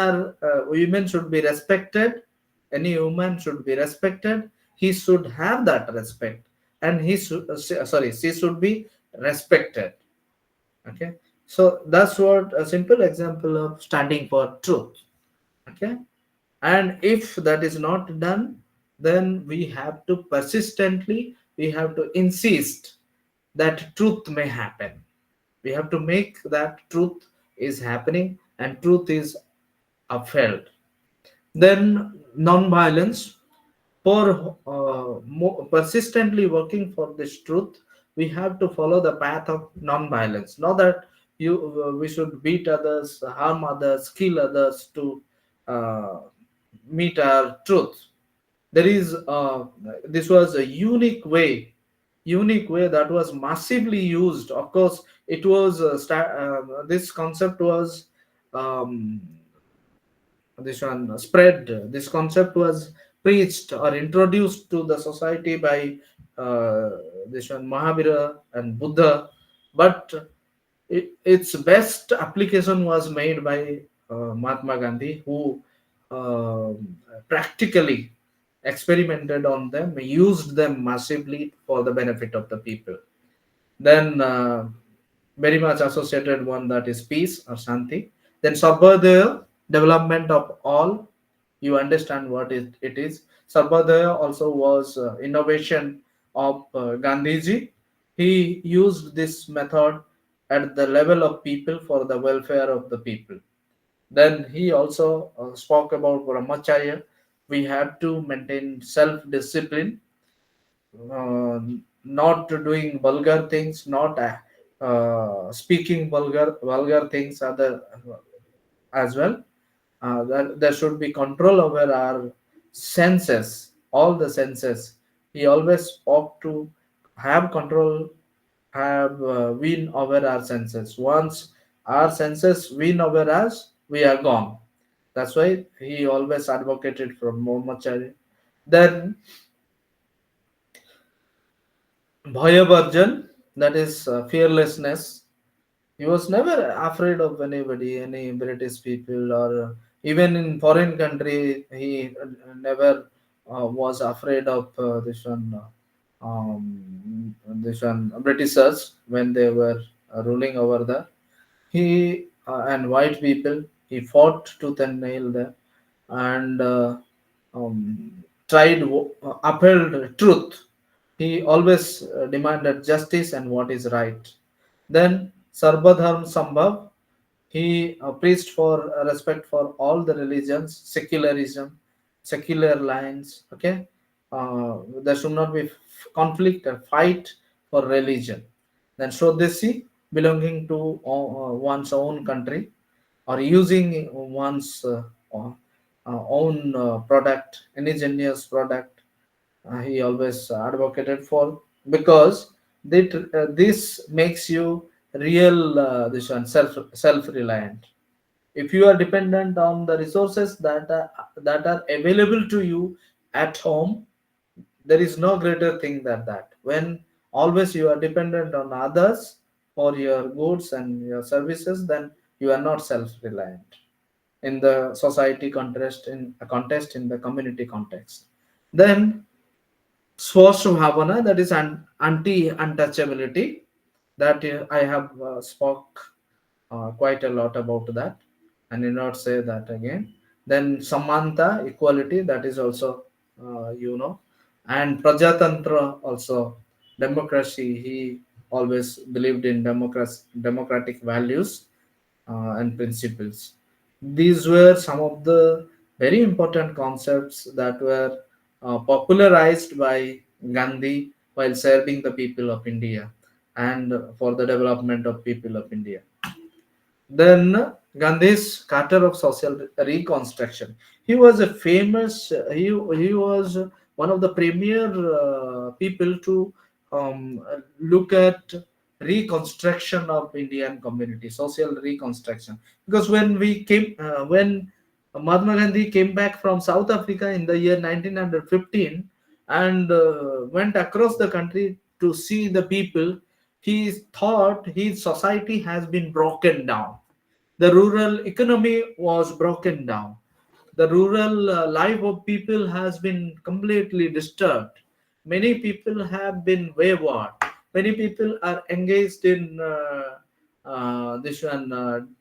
should be respected, any woman should be respected. He should have that respect, and she should be respected. Okay, so that's what a simple example of standing for truth. Okay, and if that is not done, then we have to persistently, we have to insist that truth may happen. We have to make that truth is happening and truth is upheld. Then non-violence. For persistently working for this truth, we have to follow the path of non-violence. Not that we should beat others, harm others, kill others to uh, meet our truth. There is this was a unique way that was massively used. Of course, it was this concept was um, this one spread. This concept was preached or introduced to the society by uh, this one Mahavira and Buddha, but its best application was made by Mahatma Gandhi, who practically experimented on them, used them massively for the benefit of the people. Then very much associated one, that is peace or Shanti. Then Sarvodaya, development of all. You understand what it is. Sarvodaya also was innovation of Gandhiji. He used this method at the level of people for the welfare of the people. Then he also spoke about brahmacharya. We have to maintain self-discipline, uh, not doing vulgar things, not speaking vulgar things other as well. There should be control over our senses, all the senses. He always spoke to have control, have win over our senses. Once our senses win over us, we are gone. That's why he always advocated for brahmacharya. Then Bhayavarjan, that is fearlessness. He was never afraid of anybody, any British people, or even in foreign country. He never was afraid of this one Britishers when they were ruling over there. He and white people. He fought tooth and nail there, and tried upheld truth. He always demanded justice and what is right. Then Sarvadharm Sambhav, he preached for respect for all the religions, secularism, secular lines. Okay, there should not be conflict or fight for religion. Then Shodesi, belonging to one's own country, or using one's own product, indigenous product, he always advocated for, because this makes you real, this one, self reliant. If you are dependent on the resources that are available to you at home, there is no greater thing than that. When always you are dependent on others for your goods and your services, then you are not self reliant in the society context, in the community context. Then Swashabhavana, that is anti-untouchability, that I have spoke quite a lot about that, and need not say that again. Then Samanta, equality, that is also, and Prajatantra also, democracy. He always believed in democratic values and principles. These were some of the very important concepts that were popularized by Gandhi while serving the people of India and for the development of people of India. Then Gandhi's Carter of Social Reconstruction. He was a famous. He was one of the premier people to look at reconstruction of Indian community, social reconstruction. Because when Mahatma Gandhi came back from South Africa in the year 1915 and went across the country to see the people, he thought his society has been broken down. The rural economy was broken down. The rural life of people has been completely disturbed. Many people have been wayward. Many people are engaged in this one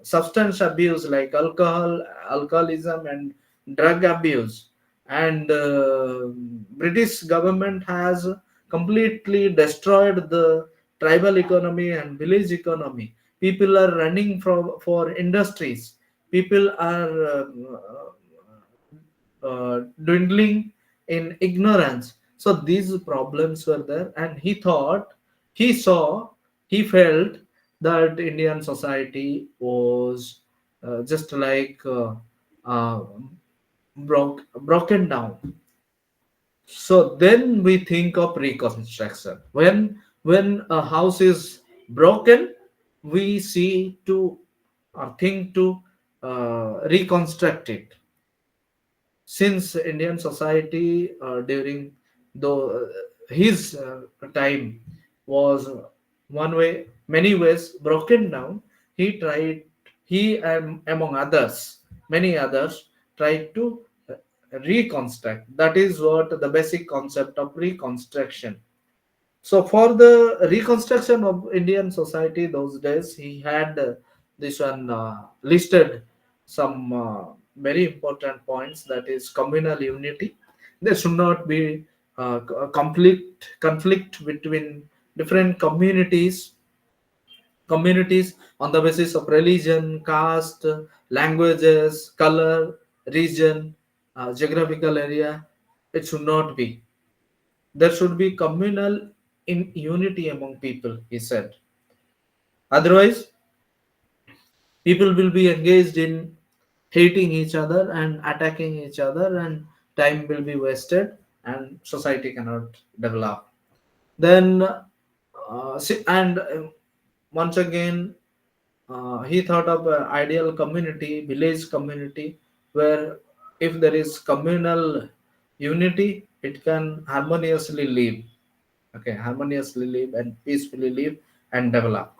substance abuse like alcoholism, and drug abuse. And British government has completely destroyed the tribal economy and village economy. People are running for industries. People are dwindling in ignorance. So these problems were there, and he thought, he saw, he felt that Indian society was just like uh, broken down. So then we think of reconstruction. When a house is broken, we see to or think to reconstruct it. Since Indian society during the his time was one way, many ways broken down, he tried, he and among others, many others tried to reconstruct. That is what the basic concept of reconstruction. So for the reconstruction of Indian society those days, he had this one listed some very important points. That is communal unity. There should not be conflict between different communities on the basis of religion, caste, languages, color, region, geographical area. It should not be. There should be communal in unity among people, he said. Otherwise, people will be engaged in hating each other and attacking each other, and time will be wasted, and society cannot develop. Then, and once again, he thought of an ideal community, village community, where if there is communal unity, it can harmoniously live. Okay, harmoniously live and peacefully live and develop.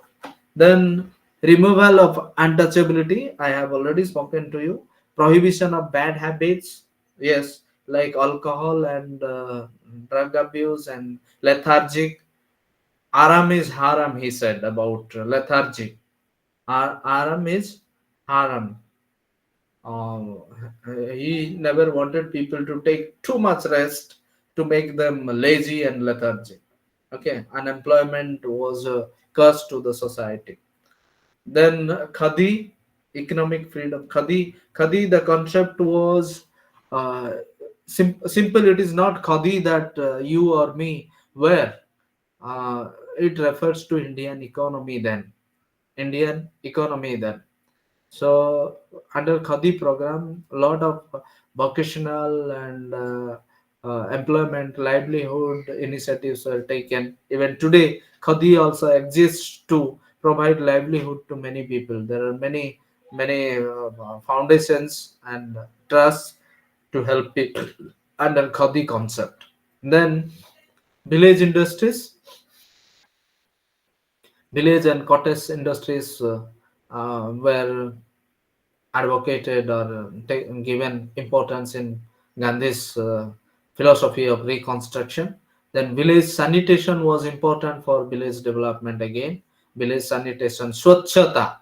Then removal of untouchability, I have already spoken to you. Prohibition of bad habits, yes, like alcohol and drug abuse and lethargic. Aram is haram, he said about lethargy. Aram is haram. um, he never wanted people to take too much rest to make them lazy and lethargic. Okay, unemployment was a curse to the society. Then Khadi, economic freedom. Khadi, the concept was simple. It is not Khadi that you or me wear. It refers to Indian economy then. So under Khadi program, a lot of vocational and employment, livelihood initiatives were taken. Even today, Khadi also exists to provide livelihood to many people. There are many foundations and trusts to help people under Khadi concept. Then village industries, village and cottage industries were advocated or given importance in Gandhi's philosophy of reconstruction. Then village sanitation was important for village development again. Village sanitation, swachhata,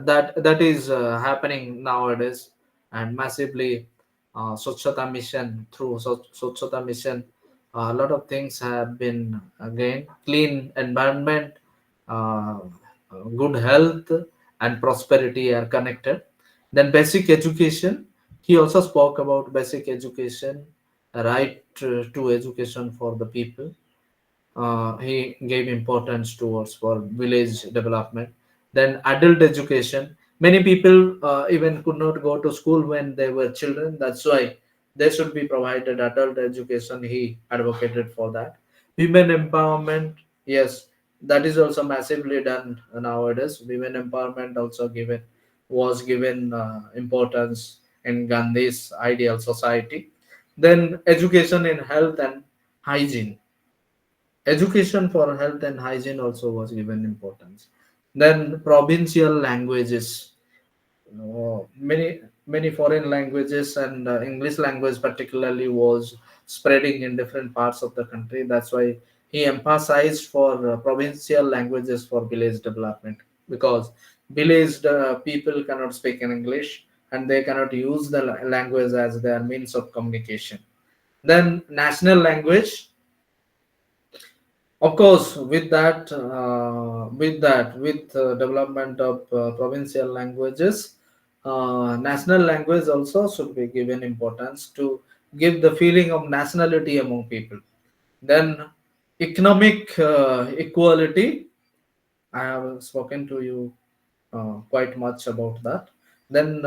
that is happening nowadays, and massively swachhata mission through swachhata mission. A lot of things have been again clean environment, uh, good health and prosperity are connected. Then basic education, he also spoke about basic education, right to education for the people. He gave importance towards for village development. Then adult education, many people even could not go to school when they were children. That's why they should be provided adult education. He advocated for that. Women empowerment, yes, that is also massively done nowadays. Women empowerment also given was given importance in Gandhi's ideal society. Then education in health and hygiene, education for health and hygiene also was given importance. Then provincial languages, many foreign languages and English language particularly was spreading in different parts of the country. That's why he emphasized for provincial languages for village development, because village people cannot speak in English and they cannot use the language as their means of communication. Then national language, of course, with development of provincial languages, national language also should be given importance to give the feeling of nationality among people. Then economic equality, I have spoken to you quite much about that. Then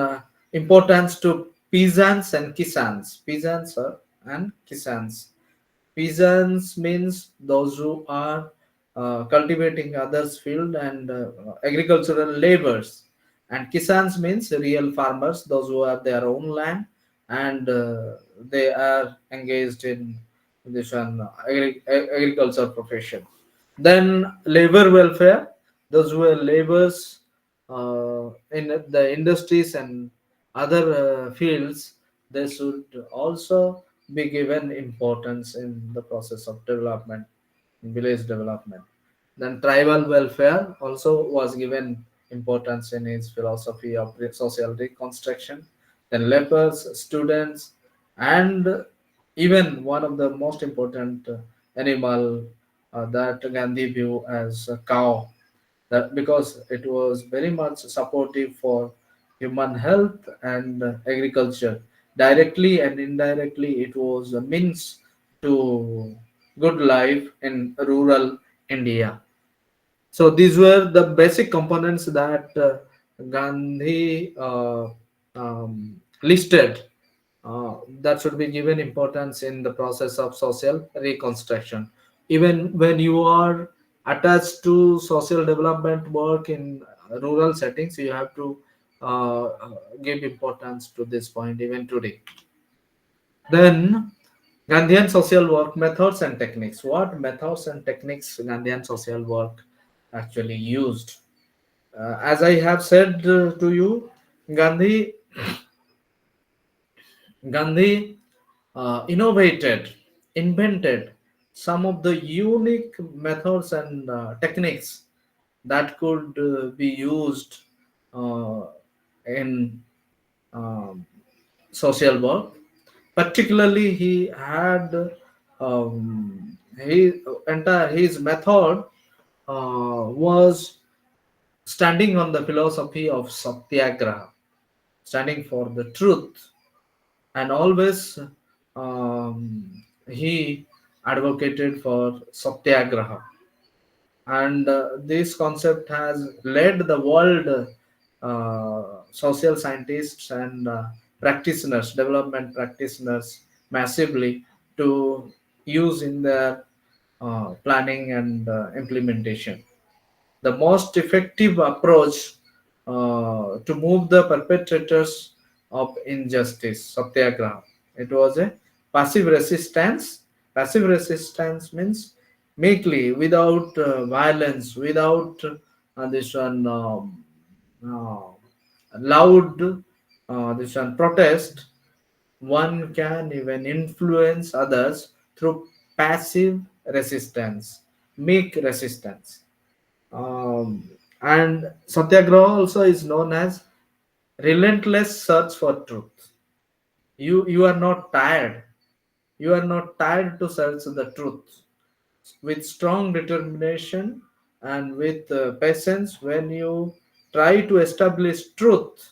importance to peasants and kisans. Peasants means those who are cultivating others' field and agricultural laborers, and kisans means real farmers, those who have their own land and they are engaged in this one agriculture profession. Then labor welfare, those who are laborers in the industries and other fields, they should also be given importance in the process of development, in village development. Then tribal welfare also was given importance in his philosophy of social reconstruction. Then lepers, students, and even one of the most important animal that Gandhi view as a cow, that because it was very much supportive for human health and agriculture. Directly and indirectly, it was a means to good life in rural India. So these were the basic components that Gandhi listed that should be given importance in the process of social reconstruction. Even when you are attached to social development work in rural settings, you have to give importance to this point even today. Then Gandhian social work methods and techniques. What methods and techniques Gandhian social work actually used? As I have said to you, Gandhi Gandhi invented some of the unique methods and techniques that could be used uh, in um, social work. Particularly, he had his method was standing on the philosophy of satyagraha, standing for the truth, and always he advocated for satyagraha. And this concept has led the world social scientists and practitioners, development practitioners, massively to use in their planning and implementation. The most effective approach to move the perpetrators of injustice, satyagraha. It was a passive resistance. Passive resistance means meekly, without violence, without this one uh, loud this one protest. One can even influence others through passive resistance, meek resistance. And satyagraha also is known as relentless search for truth. You are not tired. You are not tired to search the truth with strong determination and with patience. When you try to establish truth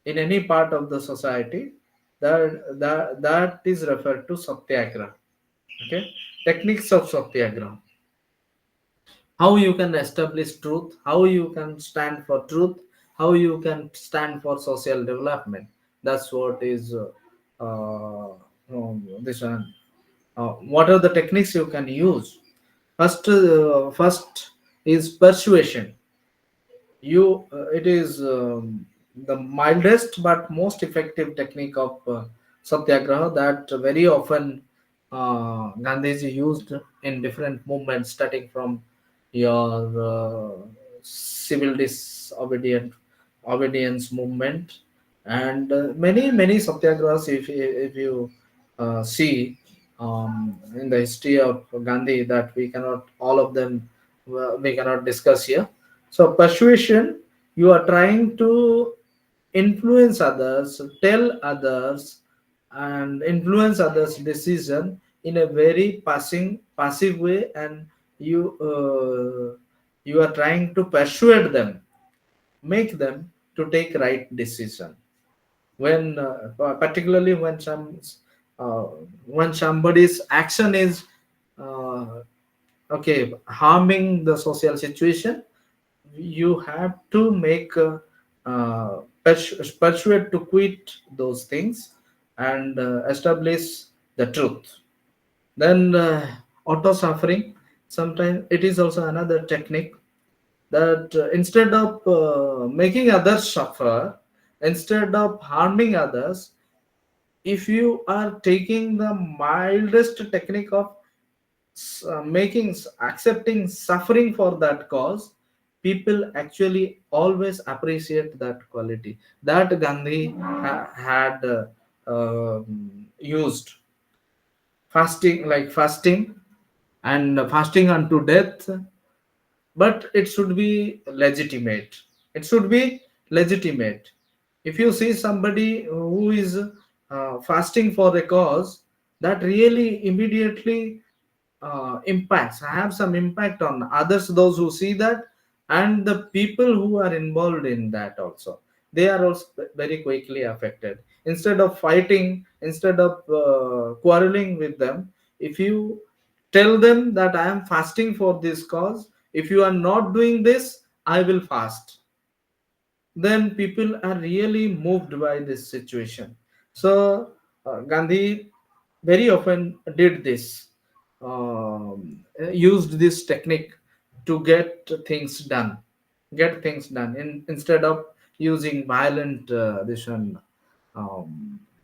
in any part of the society, that is referred to satyagraha. Okay, techniques of satyagraha: how you can establish truth, how you can stand for truth, how you can stand for social development. That's what is this one. What are the techniques you can use? First is persuasion. It is the mildest but most effective technique of satyagraha that very often Gandhiji used in different movements, starting from your civil obedience movement, and many satyagrahas. If you see in the history of Gandhi, that we cannot all of them we cannot discuss here. So persuasion, you are trying to influence others, tell others, and influence others' decision in a very passive way, and you are trying to persuade them, make them to take right decision. When particularly uh, when somebody's action is uh, okay harming the social situation, you have to make persuade to quit those things and establish the truth. Then auto suffering, sometimes it is also another technique that instead of making others suffer, instead of harming others, if you are taking the mildest technique of accepting suffering for that cause, people actually always appreciate that quality that Gandhi had used. Fasting, like fasting and fasting unto death, but it should be legitimate. It should be legitimate. If you see somebody who is fasting for a cause, that really immediately impacts have some impact on others, those who see that, and the people who are involved in that also, they are also very quickly affected. Instead of fighting, instead of quarreling with them, if you tell them that I am fasting for this cause, if you are not doing this, I will fast, then people are really moved by this situation. So Gandhi very often did this, used this technique to get things done instead of using violent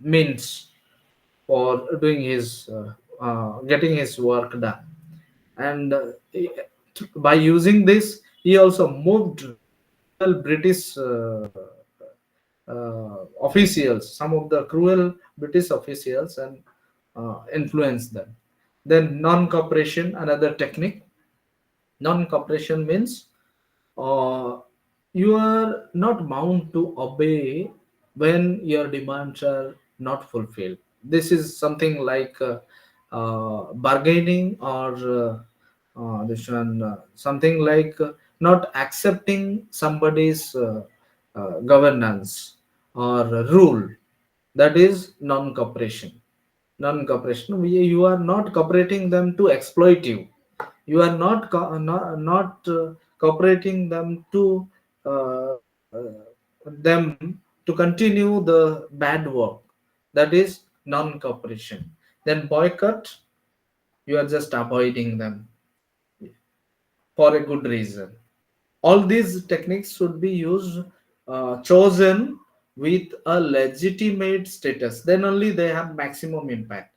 means for doing his getting his work done. And by using this, he also moved cruel British officials, some of the cruel British officials, and influenced them. Then non-cooperation, another technique. Non-cooperation means uh, you are not bound to obey when your demands are not fulfilled. This is something like bargaining, or this one something like not accepting somebody's governance or rule. That is non-cooperation. Non-cooperation, you are not cooperating them to exploit you. You are not cooperating them to them to continue the bad work. That is non-cooperation. Then boycott, you are just avoiding them for a good reason. All these techniques should be used, chosen with a legitimate status, then only they have maximum impact.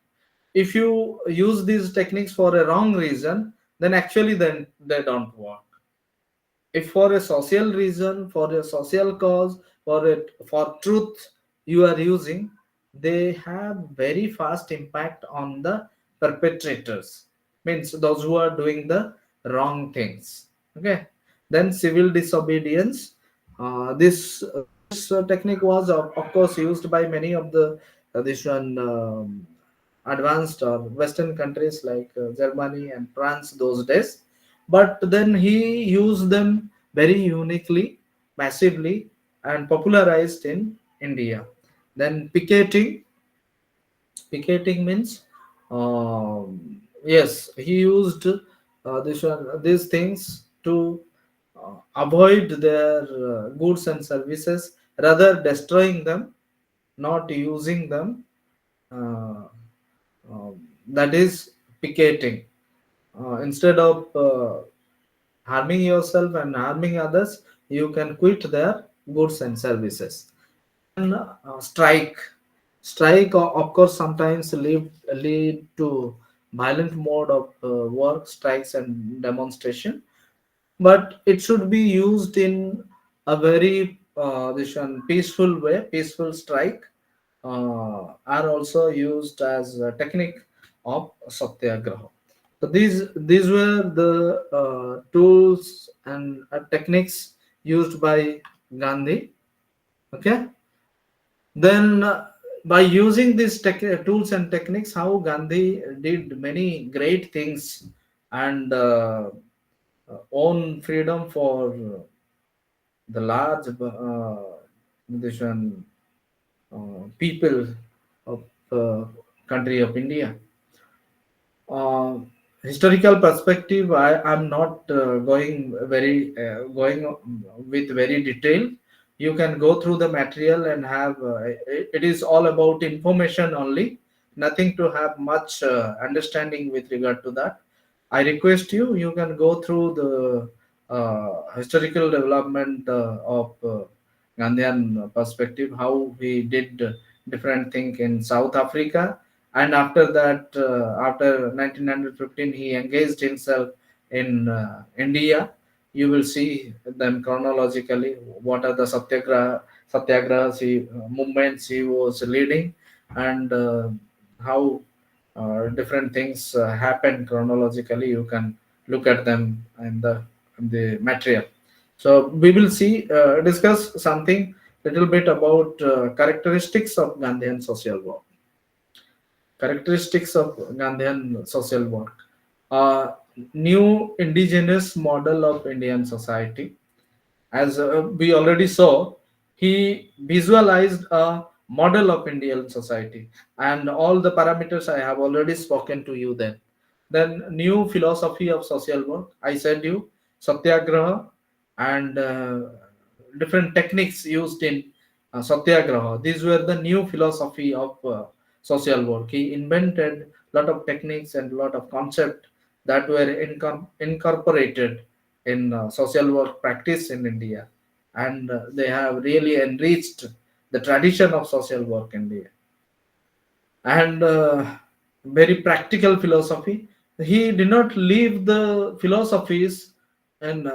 If you use these techniques for a wrong reason, then actually then they don't work. If for a social reason, for a social cause, for truth you are using, they have very fast impact on the perpetrators, means those who are doing the wrong things. Okay. Then civil disobedience. This technique was of course used by many of the this one advanced or western countries like Germany and France those days, but then he used them very uniquely, massively, and popularized in India. Then picketing means, yes, he used these things to avoid their goods and services, rather destroying them, not using them. Uh, that is picketing. Instead of harming yourself and harming others, you can quit their goods and services. Then strike of course sometimes lead to violent mode of work, strikes and demonstration, but it should be used in a very this one peaceful way. Peaceful strike are also used as a technique of satyagraha. So these were the tools and techniques used by Gandhi. Okay. Then by using these tools and techniques, how Gandhi did many great things and own freedom for the large this one, people of country of India. uh, Historical perspective, I'm not going with very detail. You can go through the material and have it is all about information only, nothing to have much understanding with regard to that. I request you can go through the historical development of Gandhian perspective, how he did different thing in South Africa, and after that, after 1915, he engaged himself in India. You will see them chronologically. What are the satyagrahas, movements he was leading, and how different things happen chronologically. You can look at them in the material. So we will see discuss something little bit about characteristics of Gandhian social work. Characteristics of Gandhian social work. Uh, New indigenous model of Indian society. As we already saw, he visualized a model of Indian society, and all the parameters I have already spoken to you then. Then new philosophy of social work. I said you satyagraha and different techniques used in satyagraha. These were the new philosophy of social work. He invented a lot of techniques and a lot of concepts that were incorporated in social work practice in India, and they have really enriched the tradition of social work in India. And very practical philosophy. He did not leave the philosophies, and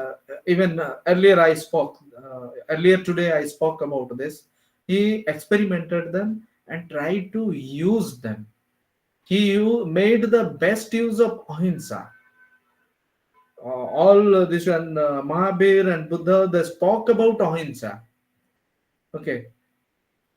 even earlier today I spoke about this. He experimented them and tried to use them. Made the best use of ahimsa. All this one, Mahabir and Buddha, they spoke about ahimsa. Okay.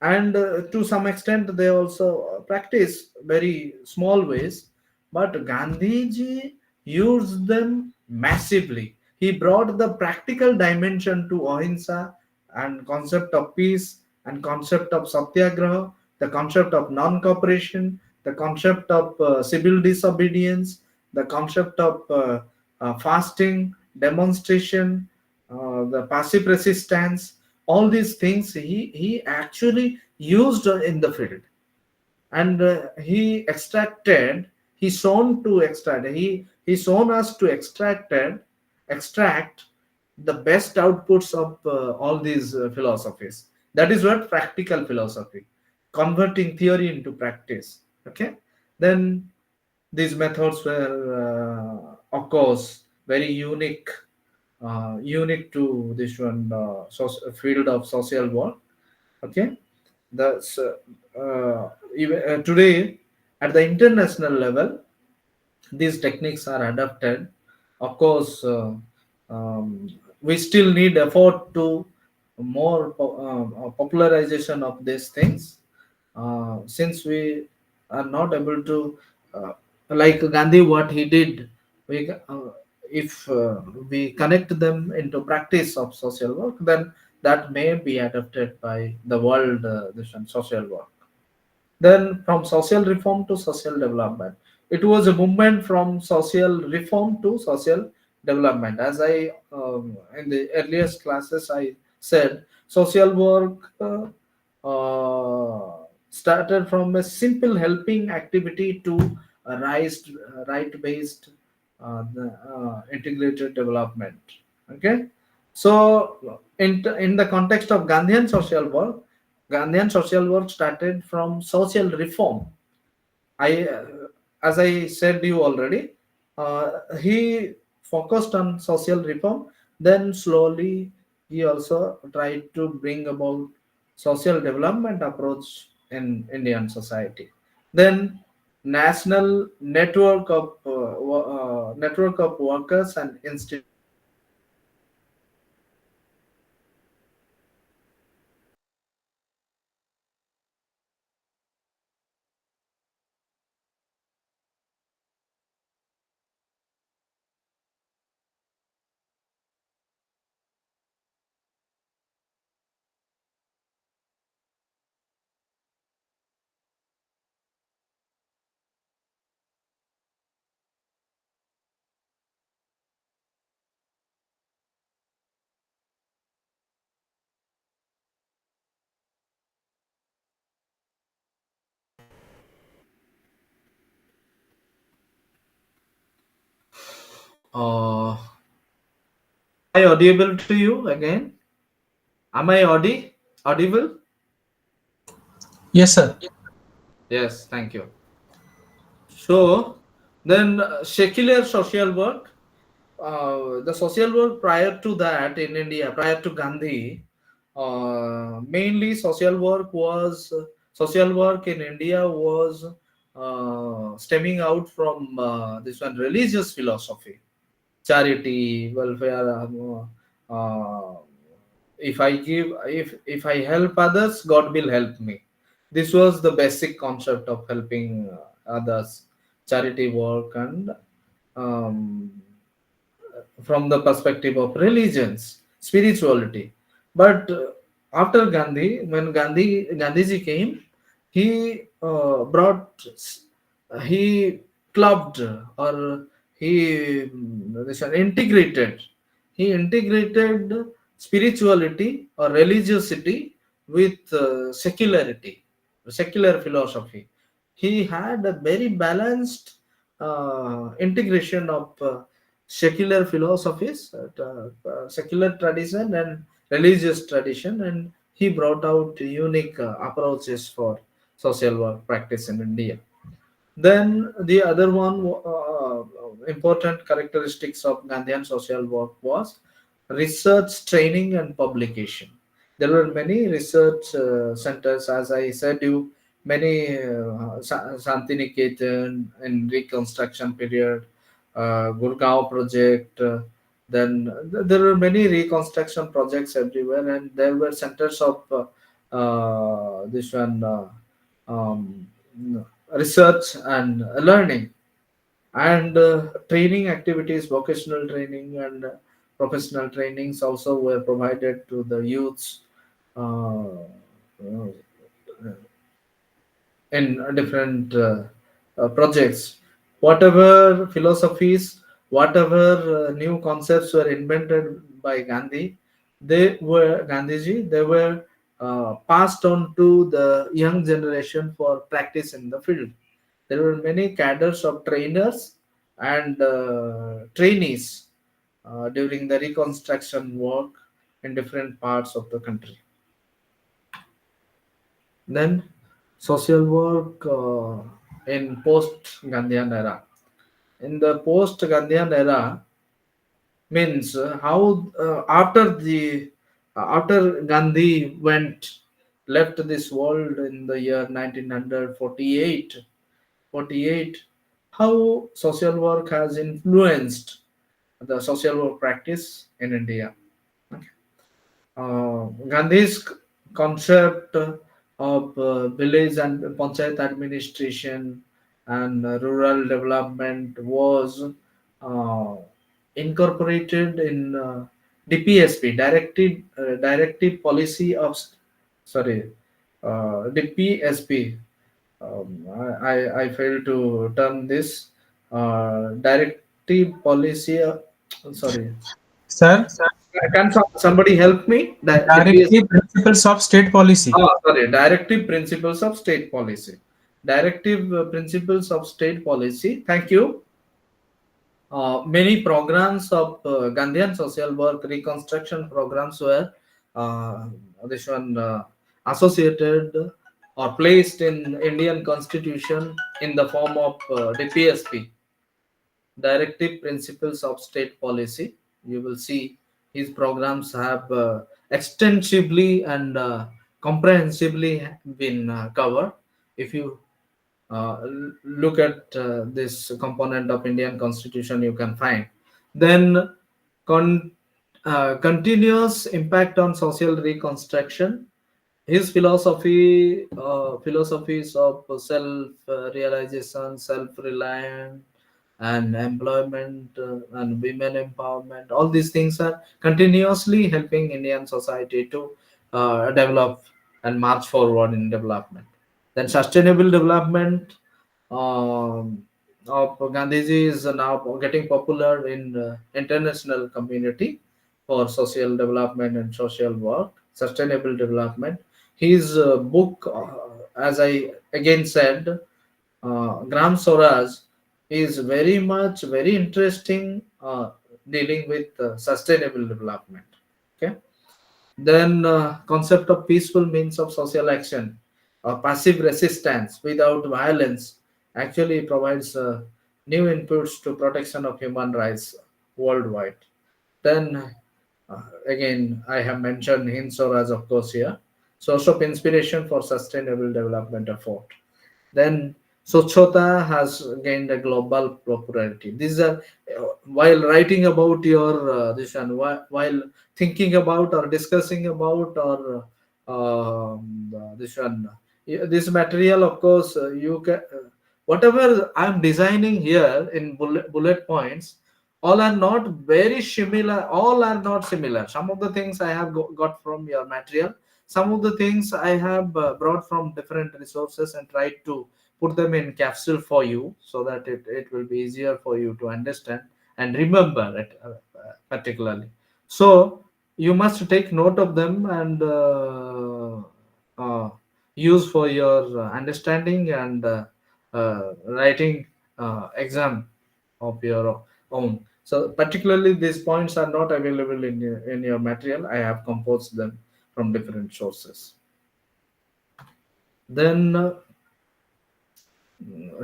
And to some extent they also practice very small ways, but Gandhiji used them massively. He brought the practical dimension to ahimsa and concept of peace and concept of satyagraha, the concept of non-cooperation, the concept of civil disobedience, the concept of fasting, demonstration, the passive resistance. All these things he actually used in the field. and he shown to extract he shown us to extract the best outputs of all these philosophies. That is what practical philosophy, converting theory into practice. Okay, then these methods were of course very unique to this one field of social work. Okay, that's even today at the international level these techniques are adapted. Of course, we still need effort to more popularization of these things, since we are not able to, uh, like Gandhi, what he did. We, if we connect them into practice of social work, then that may be adapted by the world, this one, social work. Then from social reform to social development. It was a movement from social reform to social development. As I in the earliest classes I said, social work started from a simple helping activity to a right based integrated development. Okay, so in the context of Gandhian social work started from social reform. I, as I said you already, he focused on social reform. Then slowly he also tried to bring about social development approach in Indian society. Then national network of workers and institutions am I audible to you again? Am I audible? Yes, sir. Yes, thank you. So then secular social work, the social work prior to that in India, prior to Gandhi, mainly social work in India was stemming out from this one religious philosophy, charity, welfare. If I give, if I help others, God will help me. This was the basic concept of helping others, charity work, and um, from the perspective of religions, spirituality. But after Gandhi, when Gandhiji came, he he clubbed, or this one, integrated spirituality or religiosity with secular philosophy. He had a very balanced integration of secular philosophies, secular tradition and religious tradition, and he brought out unique approaches for social work practice in India. Then the other one, important characteristics of Gandhian social work was research, training, and publication. There were many research centers, as I said you, many Santiniketan in Reconstruction period, Gurgaon project. Then there were many reconstruction projects everywhere, and there were centers of this one. Um, Research and learning, and training activities, vocational training and professional trainings also were provided to the youths uh, in different projects. Whatever philosophies, whatever new concepts were invented by Gandhiji, they were passed on to the young generation for practice in the field. There were many cadres of trainers and trainees during the reconstruction work in different parts of the country. Then social work in post Gandhian era. In the post Gandhian era means how after Gandhi left this world in the year 1948, how social work has influenced the social work practice in India. Okay. Gandhi's concept of village and panchayat administration and rural development was uh, incorporated in DPSP, Directive Policy of, sorry, DPSP. I failed to term this Directive Policy. Sorry, Sir, can somebody help me? DPSP. directly principles of state policy. Oh, sorry, Directive Principles of State Policy. Directive Principles of State Policy. Thank you. Many programs of Gandhian social work reconstruction programs were uh, this one associated or placed in Indian Constitution in the form of DPSP, Directive Principles of State Policy. You will see his programs have extensively and comprehensively been covered. If you look at this component of Indian Constitution, you can find. Then con- continuous impact on social reconstruction. His philosophies of self realization, self reliant, and employment and women empowerment. All these things are continuously helping Indian society to develop and march forward in development. Then sustainable development of Gandhiji is now getting popular in international community for social development and social work, sustainable development. His book, as I again said, Gram Swaraj is very interesting dealing with sustainable development. Okay. Then concept of peaceful means of social action or passive resistance without violence actually provides new inputs to protection of human rights worldwide. Then again, I have mentioned Hind Swaraj, of course, here. Source of inspiration for sustainable development effort. Then Sochota has gained a global popularity. These are while writing about your this one, while thinking about or discussing about or this one, this material, of course, you can whatever I'm designing here in bullet points. All are not very similar. All are not similar. Some of the things I have got from your material. Some of the things I have brought from different resources and tried to put them in capsule for you so that it will be easier for you to understand and remember it particularly. So you must take note of them and use for your understanding and writing exam of your own. So particularly these points are not available in your material. I have composed them from different sources. Then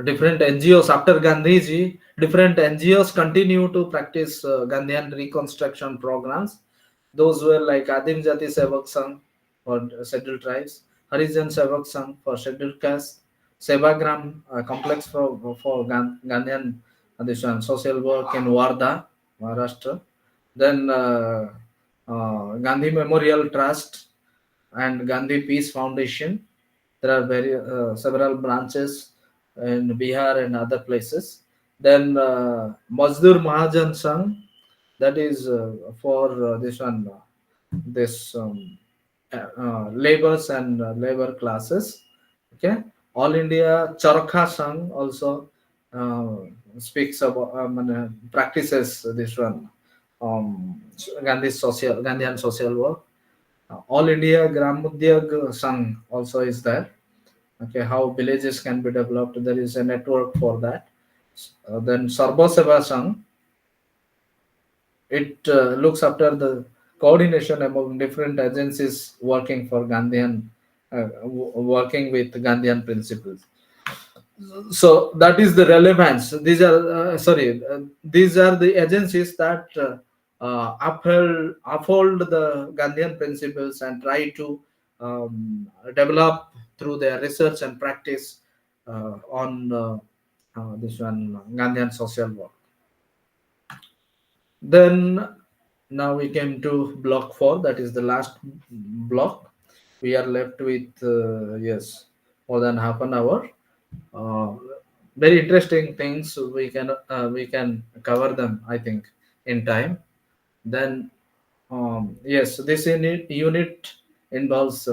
different NGOs after Gandhiji, different NGOs continue to practice Gandhian reconstruction programs. Those were like Adim Jati Sevak Sangh for scheduled tribes, Harijan Sevak Sangh for scheduled castes, Sevagram complex for Gandhian this one, social work in Wardha, Maharashtra. Then Gandhi Memorial Trust and Gandhi Peace Foundation. There are several branches in Bihar and other places. Then Mazdur Mahajan Sangh, that is for this one, this labors and labor classes. Okay, All India Charkha Sangh also uh, speaks about practices this one, Gandhian social work. All India Gramodyog Sangh also is there. Okay, how villages can be developed. There is a network for that. Then Sarva Seva Sangh, it looks after the coordination among different agencies working for Gandhian, working with Gandhian principles. So that is the relevance. These are these are the agencies that uphold the Gandhian principles and try to develop through their research and practice on this one Gandhian social work. Then now we came to block 4, that is the last block. We are left with yes, more than half an hour. uh, Very interesting things. We can cover them, I think, in time. Then yes, this unit involves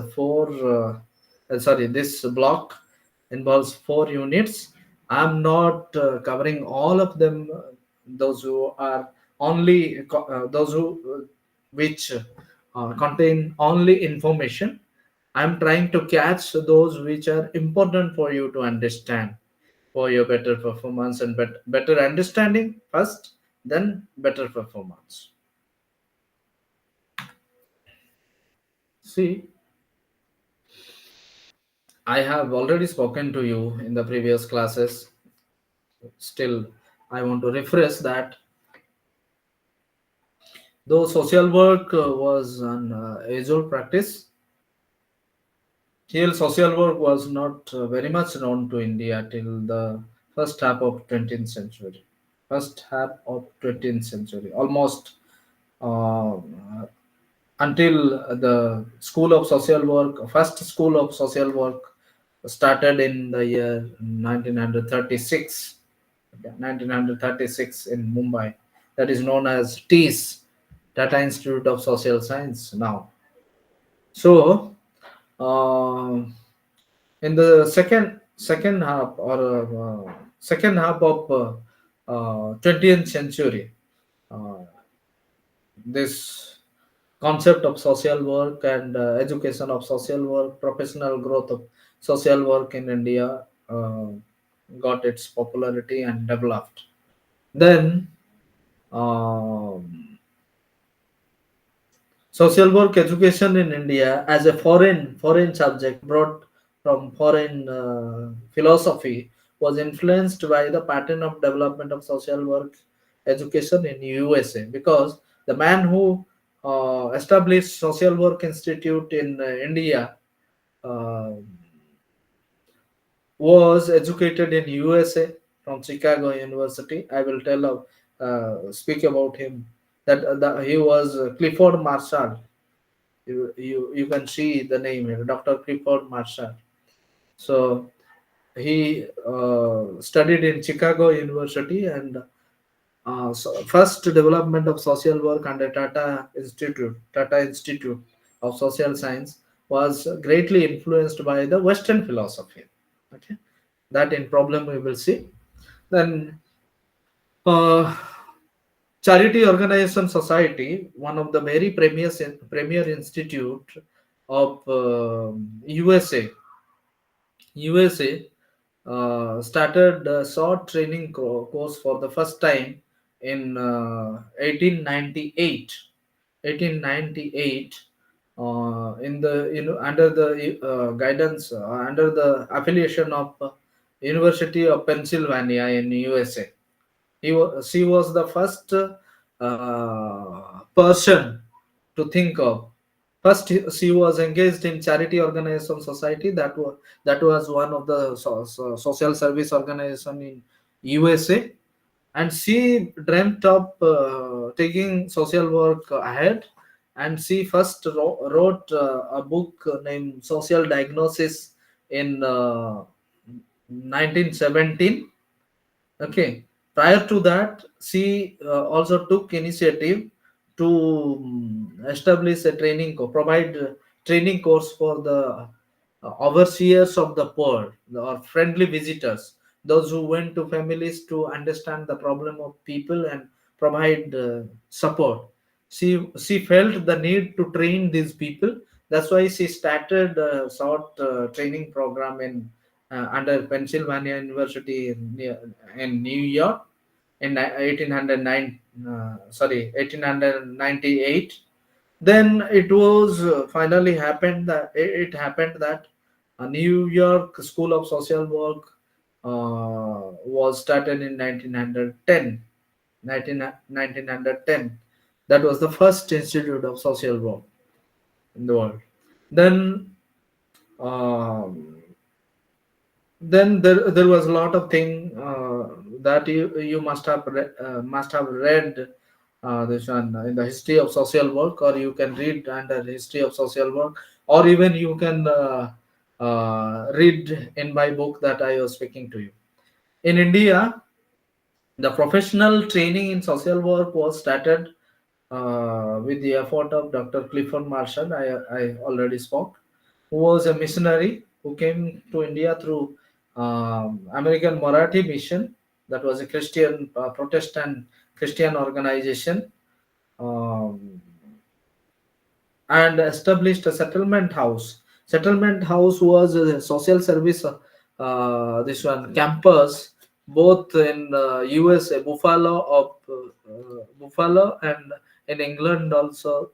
this block involves 4 units. I'm not covering all of them. Those who are those who which contain only information. I'm trying to catch those which are important for you to understand, for your better performance and better understanding first, then better performance. See, I have already spoken to you in the previous classes. Still, I want to refresh that though social work was an age-old practice, still social work was not very much known to India till the first half of 20th century. First half of 20th century, almost uh, until the school of social work, first school of social work started in the year 1936. Okay, 1936 in Mumbai. That is known as TIS, Tata Institute of Social Science now. So, uh, in the second half or second half of 20th century, uh, this concept of social work and education of social work, professional growth of social work in India got its popularity and developed. Then um, social work education in India as a foreign subject brought from foreign philosophy was influenced by the pattern of development of social work education in USA, because the man who established social work institute in India uh, was educated in USA from Chicago University. I will speak about him. That he was Clifford Marshall. You can see the name here, Dr. Clifford Marshall. So he studied in Chicago University, and first development of social work under Tata Institute of Social Science was greatly influenced by the Western philosophy. Okay, that in problem we will see. Then uh, charity organization society, one of the very premier institute of USA started a short training course for the first time in 1898. 1898, in the under the guidance under the affiliation of University of Pennsylvania in USA. She was the first person to think of. First, she was engaged in charity organization society. That was one of the social service organization in USA, and she dreamt of taking social work ahead. And she first wrote a book named Social Diagnosis in 1917. Okay. Prior to that, she also took initiative to establish a provide training course for the overseers of the poor or friendly visitors, those who went to families to understand the problem of people and provide support. She felt the need to train these people That's why she started a short training program in under Pennsylvania University in New York in 1809. Sorry, 1898. Then it was finally happened that it happened that a New York School of Social Work was started in 1910. That was the first institute of social work in the world. Then um, there was a lot of thing that you must have read this one in the history of social work, or you can read under history of social work, or even you can read in my book that I was speaking to you. In India, the professional training in social work was started with the effort of Dr. Clifford Marshall. I already spoke, who was a missionary who came to India through American Marathi Mission. That was a Christian Protestant Christian organization, um, and established a settlement house. Settlement house was a social service. This one campus, both in USA, Buffalo, and in England also,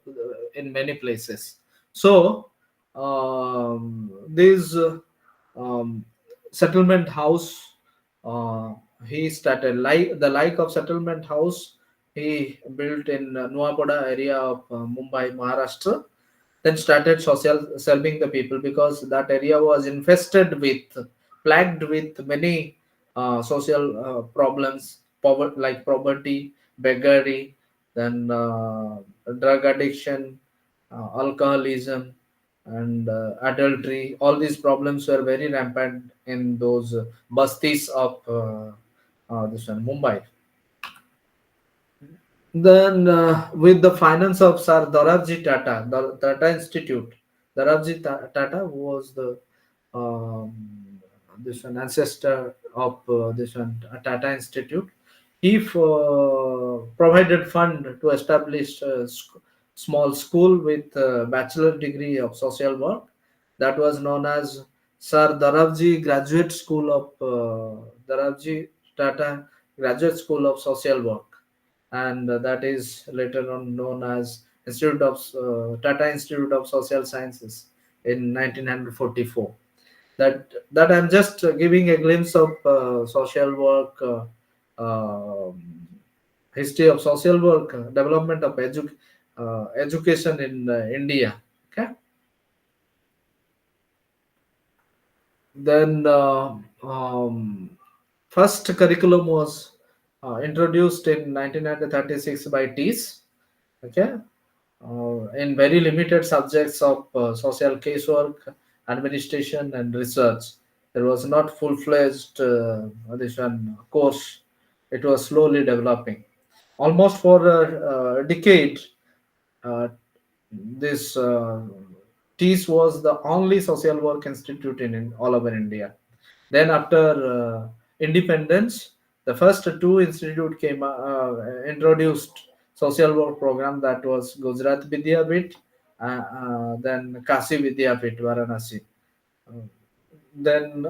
in many places. So these um, settlement house, uh, he started like the like of settlement house he built in Nuapada area of Mumbai, Maharashtra. Then started social serving the people because that area was infested with, plagued with many social problems, like poverty, beggary, then drug addiction, alcoholism, and adultery. All these problems were very rampant in those bastis of this one, Mumbai. Then, with the finance of Sir Dorabji Tata, the Tata Institute, Tata was the um, this one ancestor of this one Tata Institute. He provided fund to establish a small school with a bachelor degree of social work that was known as Sir Dorabji Graduate School of Dorabji Tata Graduate School of Social Work, and that is later on known as Tata Institute of Social Sciences in 1944. That I'm just giving a glimpse of social work, history of social work, development of education in India. Okay, then first curriculum was introduced in 1936 by Tees. Okay, in very limited subjects of social casework, administration, and research. There was not full-fledged this one course. It was slowly developing. Almost for a decade, uh, this TEAS was the only social work institute in all over India. Then after independence, the first two institute came introduced social work program, that was Gujarat Vidyapit, then Kasi Vidyapit, Varanasi. Uh, then,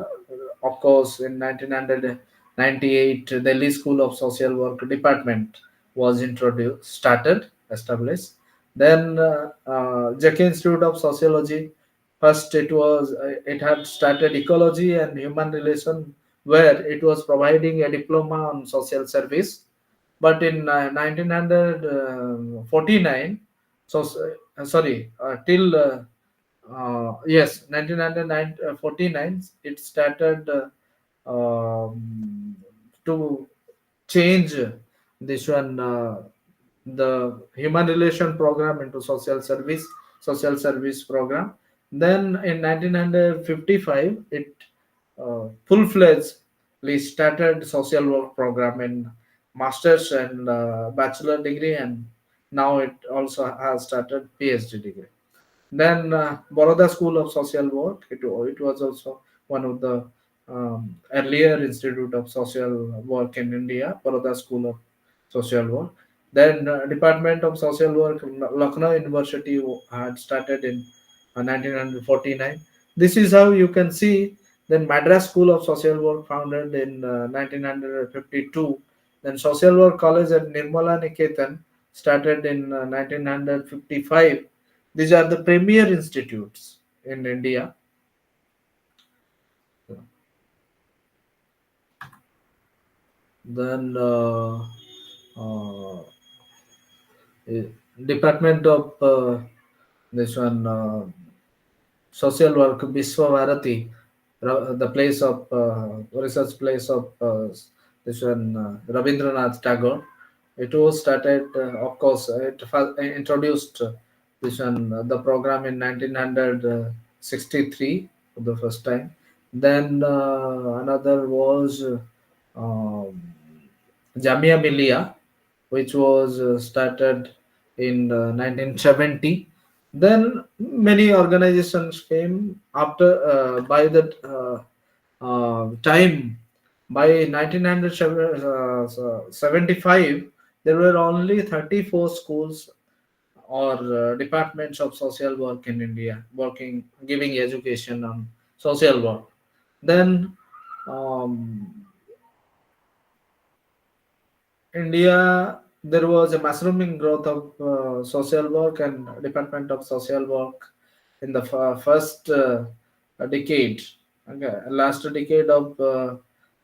of course, in 1998, Delhi School of Social Work Department was established. Then, JK Institute of Sociology. First, it had started ecology and human relation, where it was providing a diploma on social service. But in 1949, so sorry, till yes, 1949, it started to change this one, the human relation program into social service program. Then in 1955, it full-fledgedly started social work program in master's and bachelor degree, and now it also has started PhD degree. Then Baroda School of Social Work. It was also one of the earlier institute of social work in India. Baroda School of Social Work. Then Department of Social Work, Lucknow University had started in 1949. This is how you can see. Then Madras School of Social Work founded in 1952. Then Social Work College at Nirmala Niketan started in 1955. These are the premier institutes in India. Then uh, eh, Department of this one social work Biswa Bharati, the place of research place of this one Rabindranath Tagore. It was started, of course, it introduced this one the program in 1963 for the first time. Then another was um, Jamia Millia, which was started in 1970. Then many organizations came after by that time. By 1975, there were only 34 schools or departments of social work in India working, giving education on social work. Then um, India, there was a mushrooming growth of social work and Department of Social Work in the first decade, okay, last decade of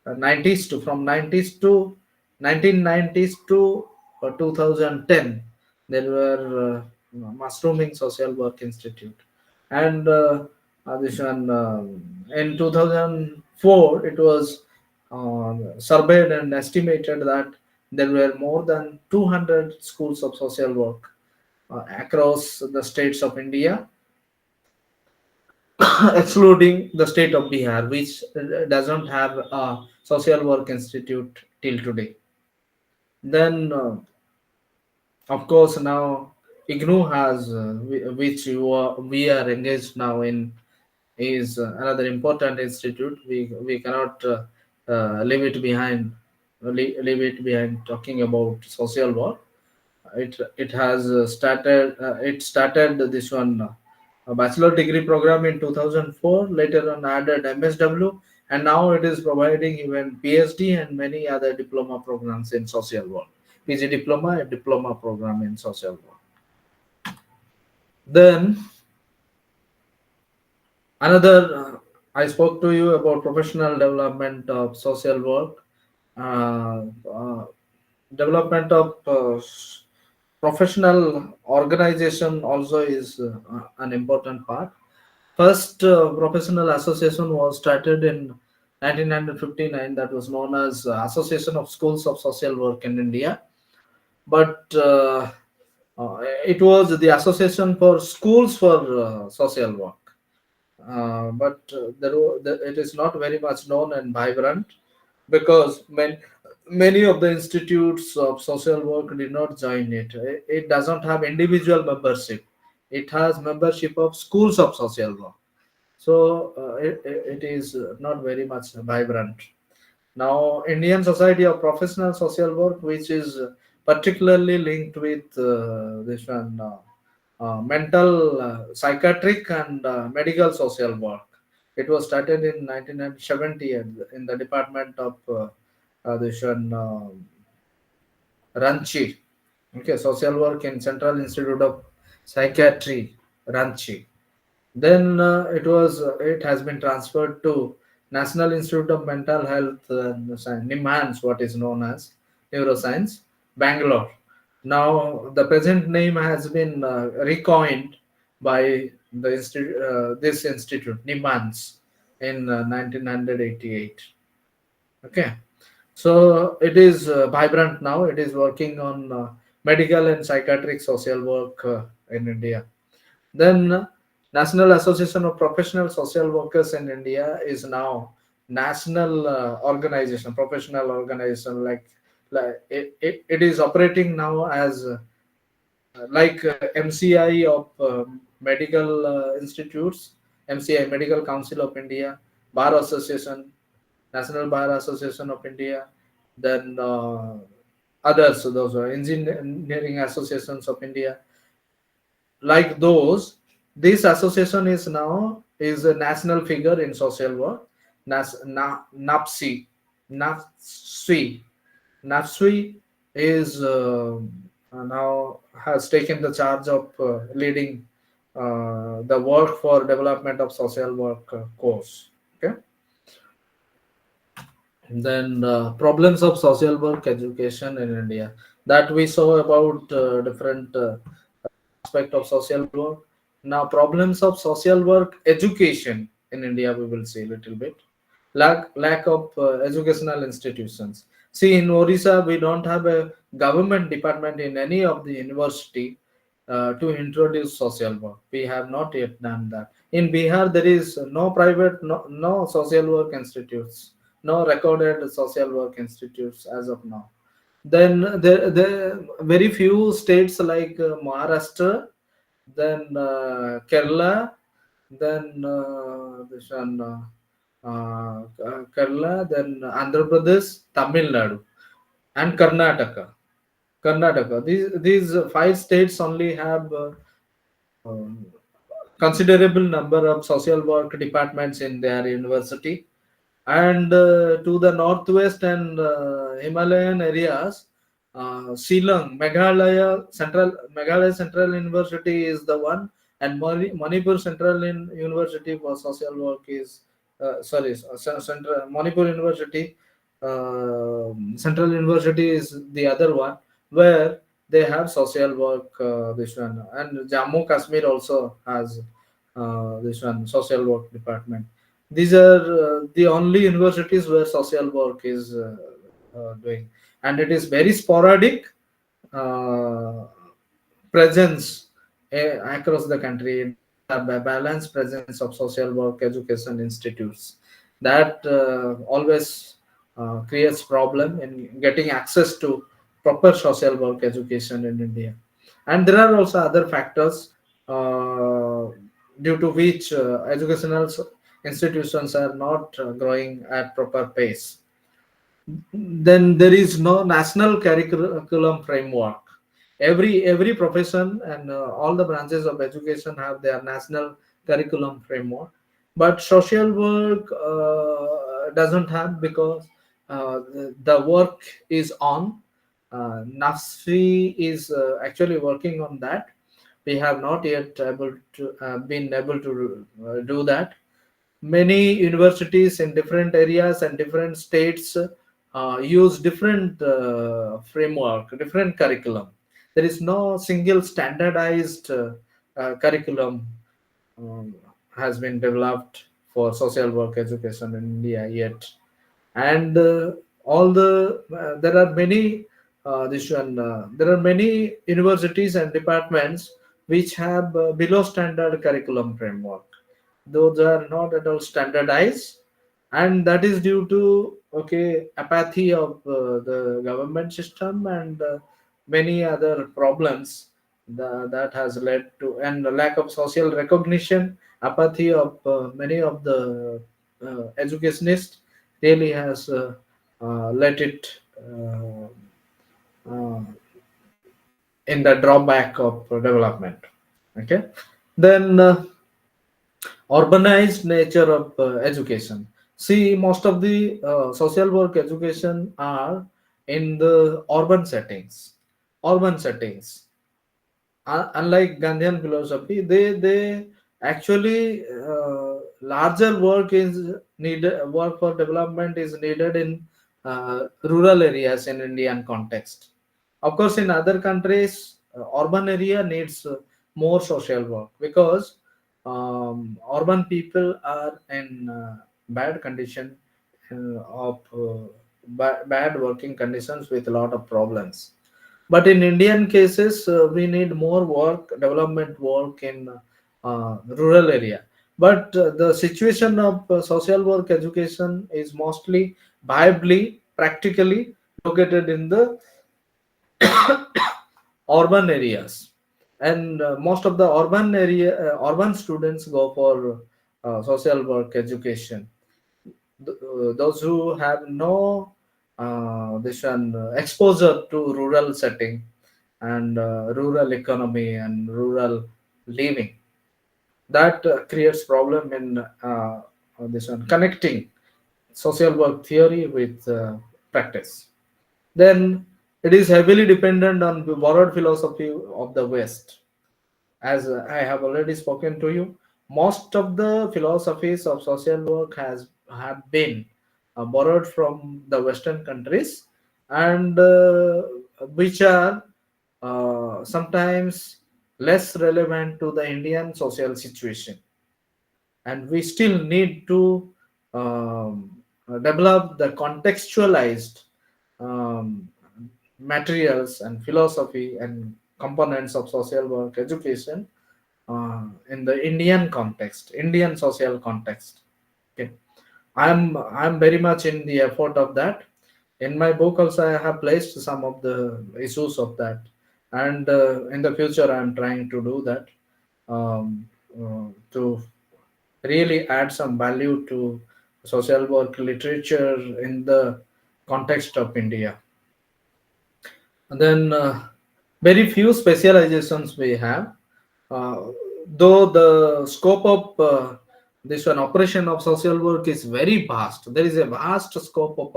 90s to from 90s to 1990s to 2010, there were mushrooming social work institute, and this one in 2004 it was surveyed and estimated that there were more than 200 schools of social work across the states of India, excluding the state of Bihar, which doesn't have a social work institute till today. Then, of course, now IGNU has, which we are engaged now in, is another important institute. We cannot leave it behind. Leave it behind talking about social work. It has started. It started this one a bachelor degree program in 2004. Later on, added MSW, and now it is providing even PhD and many other diploma programs in social work. PG diploma, a diploma program in social work. Then another, I spoke to you about professional development of social work. Uh, uh, Development of professional organization also is an important part. First professional association was started in 1959, that was known as Association of Schools of Social Work in India. But it was the Association for Schools for Social Work. It is not very much known and vibrant because many of the institutes of social work did not join it. It doesn't have individual membership. It has membership of schools of social work. So it is not very much vibrant. Now, Indian Society of Professional Social Work, which is particularly linked with this one mental, psychiatric, and medical social work. It was started in 1970 in the department of this one Ranchi. Okay, social work in Central Institute of Psychiatry, Ranchi. Then it has been transferred to National Institute of Mental Health and Science, NIMHANS, what is known as Neuroscience, Bangalore. Now the present name has been recoined by this institute, NIMHANS, in 1988. Okay, so it is vibrant now. It is working on medical and psychiatric social work in India. Then National Association of Professional Social Workers in India is now national organization, professional organization. It is operating now as like MCI of medical institutes, MCI Medical Council of India, Bar Association, National Bar Association of India, then others, those are engineering associations of India, like those. This association is now is a national figure in social work. NAPSI, NAPSI, NAPSI is now has taken the charge of leading the work for development of social work course. Okay, then problems of social work education in India, that we saw about different aspect of social work. Now, problems of social work education in India, we will see a little bit. Lack of educational institutions. See, in Orissa, we don't have a government department in any of the university to introduce social work. We have not yet done that. In Bihar, there is no private, no social work institutes, no recorded social work institutes as of now. Then there very few states like Maharashtra, then Kerala, then this one, Kerala, then Andhra Pradesh, Tamil Nadu, and Karnataka. Karnataka. These five states only have um, considerable number of social work departments in their university, and to the northwest and Himalayan areas, Meghalaya Central University is the one, and Manipur Central University for social work is Central Manipur University. Central University is the other one where they have social work. This one, and Jammu Kashmir also has this one social work department. These are the only universities where social work is doing, and it is very sporadic uh, presence across the country. It doesn't have a balanced presence of social work education institutes. That always creates problem in getting access to proper social work education in India. And there are also other factors uh, due to which educational institutions are not growing at proper pace. Then there is no national curriculum framework. Every profession and all the branches of education have their national curriculum framework, but social work doesn't have, because the work is on. Nafsi is actually working on that. We have not yet been able to do that. Many universities in different areas and different states use different framework, different curriculum. There is no single standardized curriculum um, has been developed for social work education in India yet. And all the there are many this one there are many universities and departments which have below standard curriculum framework. Those are not at all standardized, and that is due to okay apathy of the government system and many other problems that has led to, and the lack of social recognition, apathy of many of the educationists really has let it uh, in the drawback of development. Okay, then urbanized nature of education. See, most of the social work education are in the urban settings. Urban settings, unlike Gandhian philosophy, they actually larger work is needed. Work for development is needed in rural areas in Indian context. Of course, in other countries, urban area needs more social work, because urban people are in bad condition of bad working conditions with a lot of problems. But in Indian cases, we need more work, development work in rural area. But the situation of social work education is mostly viably, practically located in the urban areas, and most of the urban students go for social work education. Those who have no this one exposure to rural setting and rural economy and rural living, That creates problem in this one, connecting social work theory with practice. Then it is heavily dependent on the borrowed philosophy of the West. As I have already spoken to you, most of the philosophies of social work has have been borrowed from the Western countries, and which are sometimes less relevant to the Indian social situation, and we still need to develop the contextualized um, materials and philosophy and components of social work education in the Indian context, Indian social context. Okay, I'm very much in the effort of that. In my book also, I have placed some of the issues of that, and in the future, I'm trying to do that to really add some value to social work literature in the context of India. And then very few specializations we have, uh, though the scope of this one operation of social work is very vast. There is a vast scope of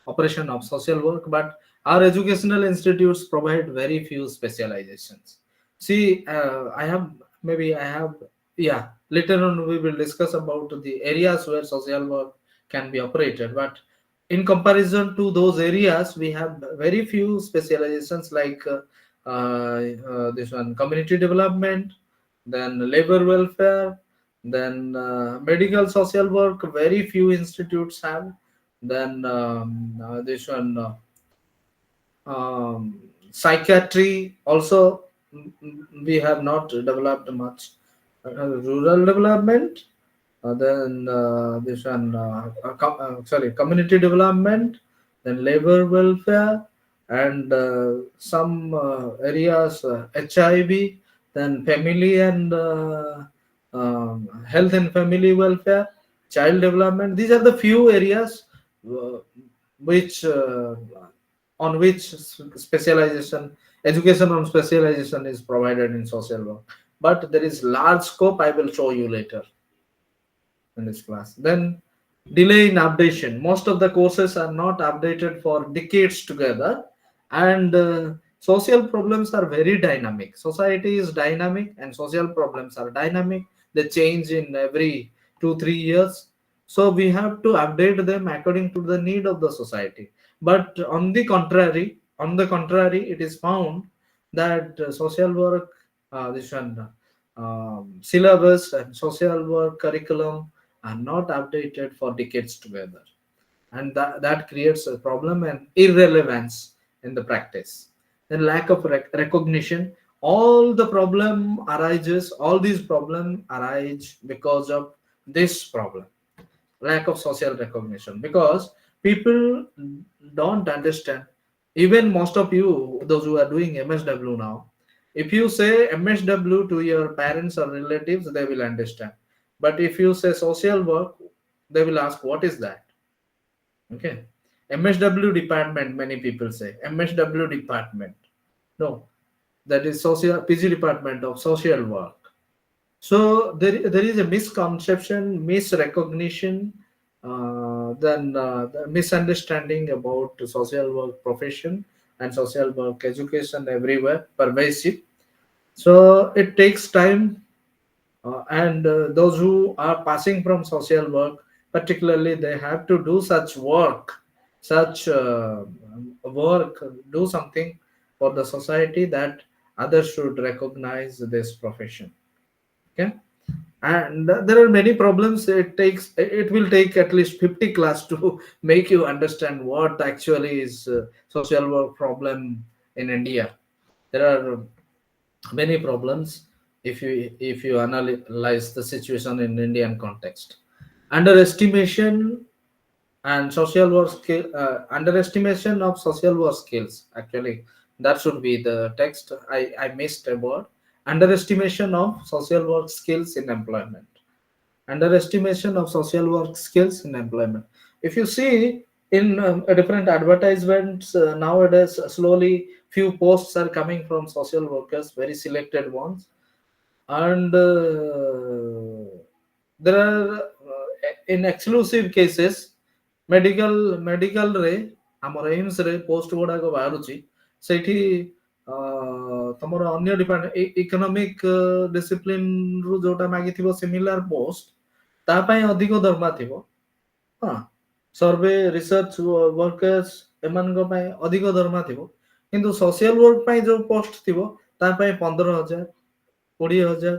operation of social work, but our educational institutes provide very few specializations. See, I have maybe I have yeah. Later on, we will discuss about the areas where social work can be operated, but in comparison to those areas, we have very few specializations like this one community development, then labor welfare, then medical social work. Very few institutes have. Then this one psychiatry also, we have not developed much. Rural development, then this one sorry, community development, then labor welfare, and some areas HIV, then family and health and family welfare, child development. These are the few areas uh, which on which specialization, education on specialization is provided in social work. But there is large scope. I will show you later in this class. Then delay in updation. Most of the courses are not updated for decades together, and social problems are very dynamic. Society is dynamic, and social problems are dynamic. They change in every 2 3 years, so we have to update them according to the need of the society. But on the contrary, it is found that social work, this one syllabus and social work curriculum are not updated for decades together, and that creates a problem and irrelevance in the practice. Then lack of recognition. All these problems arise because of this problem, lack of social recognition, because people don't understand. Even most of you, those who are doing MSW now, if you say MSW to your parents or relatives, they will understand. But if you say social work, they will ask, what is that? Okay. MSW department, many people say MSW department. No, that is social PG department of social work. So there is a misconception, misrecognition, then the misunderstanding about the social work profession and social work education everywhere, pervasive. So it takes time, and those who are passing from social work, particularly, they have to do such work, do something for the society, that others should recognize this profession. Okay, and there are many problems. It will take at least 50 class to make you understand what actually is social work problem in India. There are many problems if you analyze the situation in Indian context. Underestimation and social work skill, underestimation of social work skills, actually, that should be the text. I missed a word. Underestimation of social work skills in employment. Underestimation of social work skills in employment. If you see in different advertisements nowadays, slowly few posts are coming from social workers, very selected ones. and there are in exclusive cases medical ରେ ଆମର AIIMS ରେ post ଗୁଡାକ ବାହାରୁଛି ସେଇଠି ତମର ଅନ୍ୟ department economic discipline ରୁ ଯୋଉଟା ମାଗିଥିବ ସିମିଲାର ପୋଷ୍ଟ ତା ପାଇଁ ଅଧିକ ଦରମା ଥିବ। ହଁ, ସର୍ଭେ ରିସର୍ଚ୍ଚ ୱାର୍କର୍ସ ଏମାନଙ୍କ ପାଇଁ ଅଧିକ ଦରମା ଥିବ, କିନ୍ତୁ ସୋସିଆଲ ୱାର୍କ ପାଇଁ ଯୋଉ ପୋଷ୍ଟ ଥିବ ତା ପାଇଁ 15,000 20,000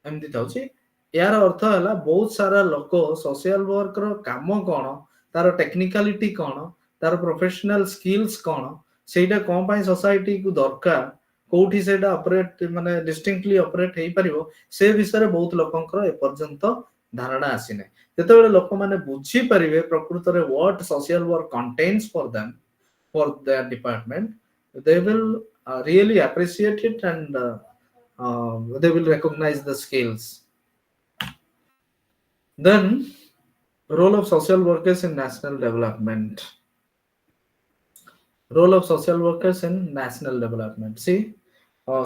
ଏମିତି ଥାଉଛି। ଏହାର ଅର୍ଥ ହେଲା ବହୁତ ସାରା ଲୋକ ସୋସିଆଲ ୱାର୍କର କାମ କଣ, ତାର ଟେକ୍ନିକାଲିଟି କଣ, ତାର ପ୍ରଫେସନାଲ ସ୍କିଲ୍ସ କଣ, ସେଇଟା କଣ ପାଇଁ ସୋସାଇଟିକୁ ଦରକାର, କୋଉଠି ସେଇଟା ଅପରେଟ ମାନେ ଡିଷ୍ଟିଂକ୍ଟଲି ଅପରେଟ ହେଇପାରିବ, ସେ ବିଷୟରେ ବହୁତ ଲୋକଙ୍କର ଏପର୍ଯ୍ୟନ୍ତ ଧାରଣା ଆସିନାହିଁ। ଯେତେବେଳେ ଲୋକମାନେ ବୁଝିପାରିବେ ପ୍ରକୃତରେ what social work contains for them, for their department, they will really appreciate it and they will recognize the skills. Then, role of social workers in national development. Role of social workers in national development. See,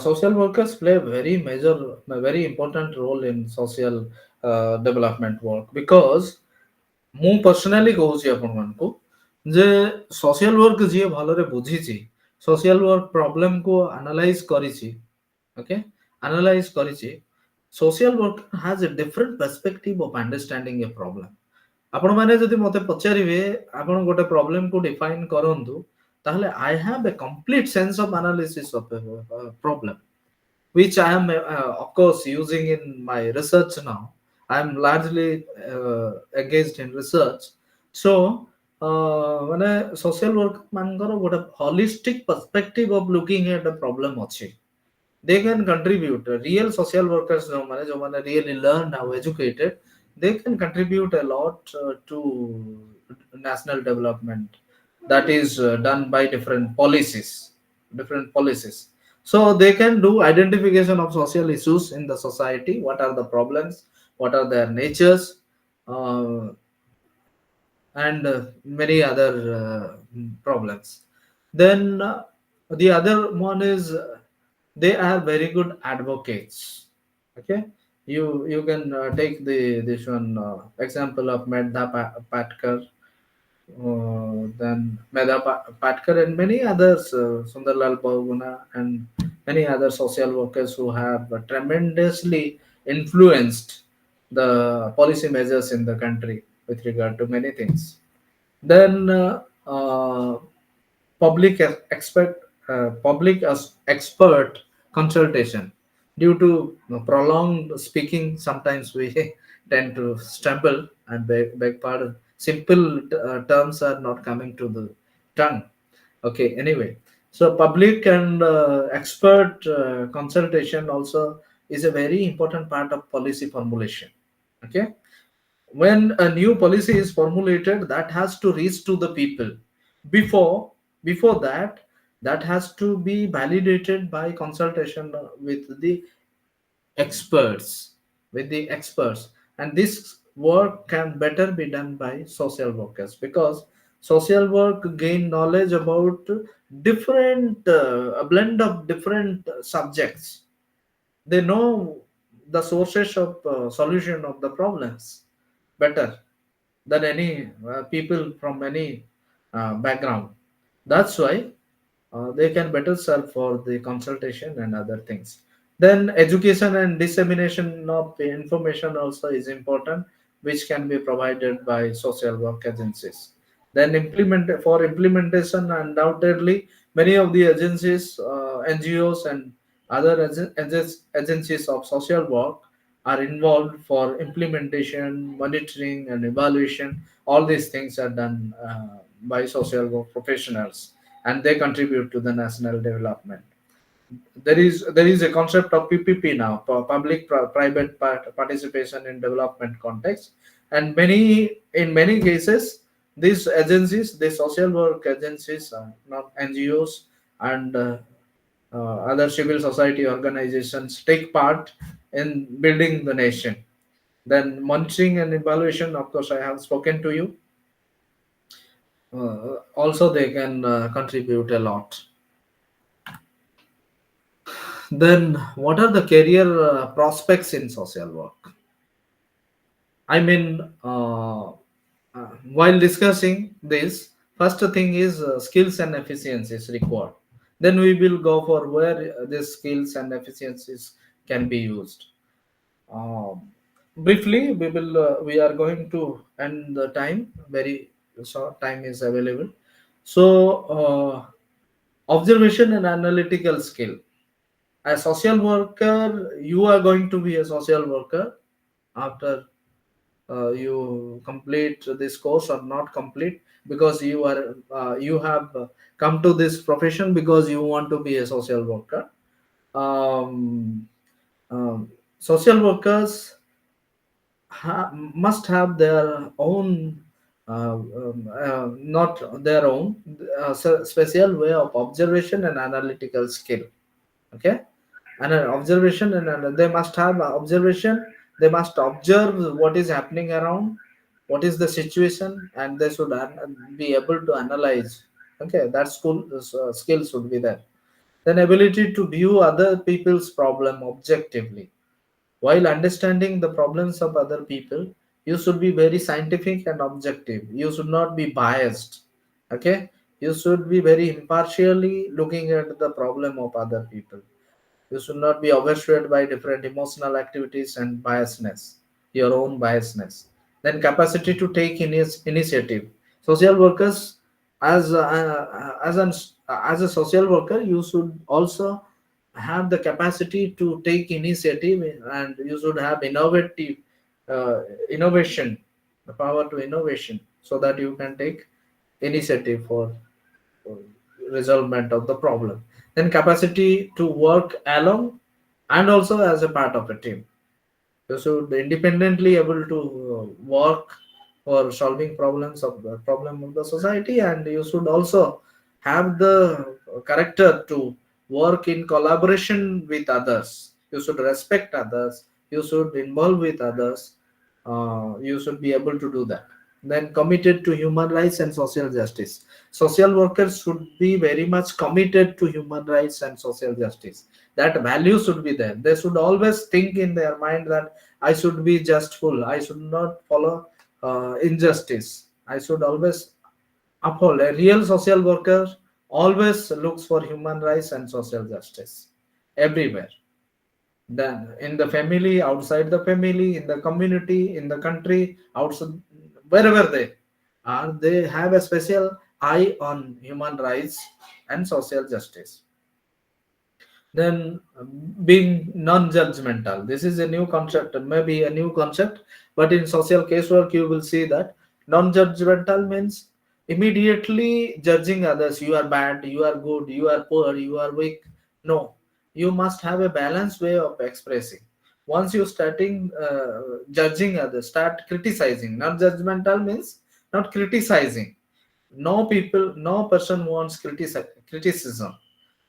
social workers play a very major, a very important role in social development work because ମୁଁ personally କହୁଛି ଆପଣମାନଙ୍କୁ ଯେ social work ଯିଏ ଭଲରେ ବୁଝିଛି, social work ପ୍ରୋବ୍ଲେମକୁ analyse କରିଛି, okay, analyse କରିଛି, social work has a different perspective of understanding A problem. ଆପଣମାନେ ଯଦି ମତେ ପଚାରିବେ ଆପଣ ଗୋଟେ ପ୍ରୋବ୍ଲେମକୁ ଡିଫାଇନ କରନ୍ତୁ, ତାହେଲେ I have A complete sense of analysis of problem which I am, of course, using in my research now. I am largely engaged in research. So, when a social work ମାନଙ୍କର ଗୋଟେ holistic perspective of looking at a problem ଅଛି, they can contribute. Real social workers ଯୋଉମାନେ really learned how educated, they can contribute a lot to national development that is done by different policies. So they can do identification of social issues in the society. What are the problems? What are their natures? Uh, and many other problems. Then the other one is they are very good advocates. Okay, you can take this one example of Medha Patkar, then Patkar and many others, Sundarlal Bahuguna and many other social workers who have tremendously influenced the policy measures in the country with regard to many things. Then public expert expert consultation. Due to prolonged speaking, sometimes we tend to stumble and beg pardon. Simple terms are not coming to the tongue. Okay, anyway, so public and expert consultation also is a very important part of policy formulation. Okay, when a new policy is formulated, that has to reach to the people. Before that, that has to be validated by consultation experts with the experts, and this work can better be done by social workers because social work gain knowledge about different a blend of different subjects. They know the sources of solution of the problems better than any people from any background. That's why they can better serve for the consultation and other things. Then education and dissemination of information also is important, which can be provided by social work agencies. Then implementation, undoubtedly many of the agencies, NGOs and other agencies of social work are involved for implementation, monitoring and evaluation. All these things are done by social work professionals, and they contribute to the national development. There is a concept of PPP now, public private participation in development context, and in many cases these agencies, the social work agencies, not NGOs and other civil society organizations take part in building the nation. Then monitoring and evaluation, of course, I have spoken to you. Also, they can contribute a lot. Then, what are the career prospects in social work? I mean, while discussing this, first thing is skills and efficiencies required. Then we will go for where these skills and efficiencies can be used. Um, Briefly, we are going to end the time. Very short time is available. So, observation and analytical skill. As social worker, you are going to be a social worker after you complete this course or not complete, because you have come to this profession because you want to be a social worker. um, Social workers must have their own not their own special way of observation and analytical skill. Okay, and an observation, and they must have observation. They must observe what is happening around, what is the situation, and they should be able to analyze. Okay, that skill should be there. Then ability to view other people's problem objectively. While understanding the problems of other people, you should be very scientific and objective. You should not be biased. Okay, you should be very impartially looking at the problem of other people. You should not be overshadowed by different emotional activities and biasness, your own biasness. Then capacity to take initiative. Social workers, as a social worker, you should also have the capacity to take initiative, and you should have uh, innovation, the power to innovation, so that you can take initiative for resolvement of the problem. Then capacity to work alone and also as a part of a team. You should independently able to work for solving problems of the problem of the society, and you should also have the character to work in collaboration with others. You should respect others. You should involve with others. You should be able to do that. Then committed to human rights and social justice. Social workers should be very much committed to human rights and social justice. That value should be there. They should always think in their mind that I should be justful. I should not follow injustice. I should always uphold. A real social worker always looks for human rights and social justice everywhere. Then in the family, outside the family, in the community, in the country, outside, wherever they are, they have a special eye on human rights and social justice. Then being non-judgmental, this is a new concept, maybe a new concept, but in social casework you will see that non-judgmental means immediately judging others. You are bad, you are good, you are poor, you are weak. No, you must have a balanced way of expressing. Once you starting judging others, start criticizing. Non-judgmental means not criticizing. No person wants criticism.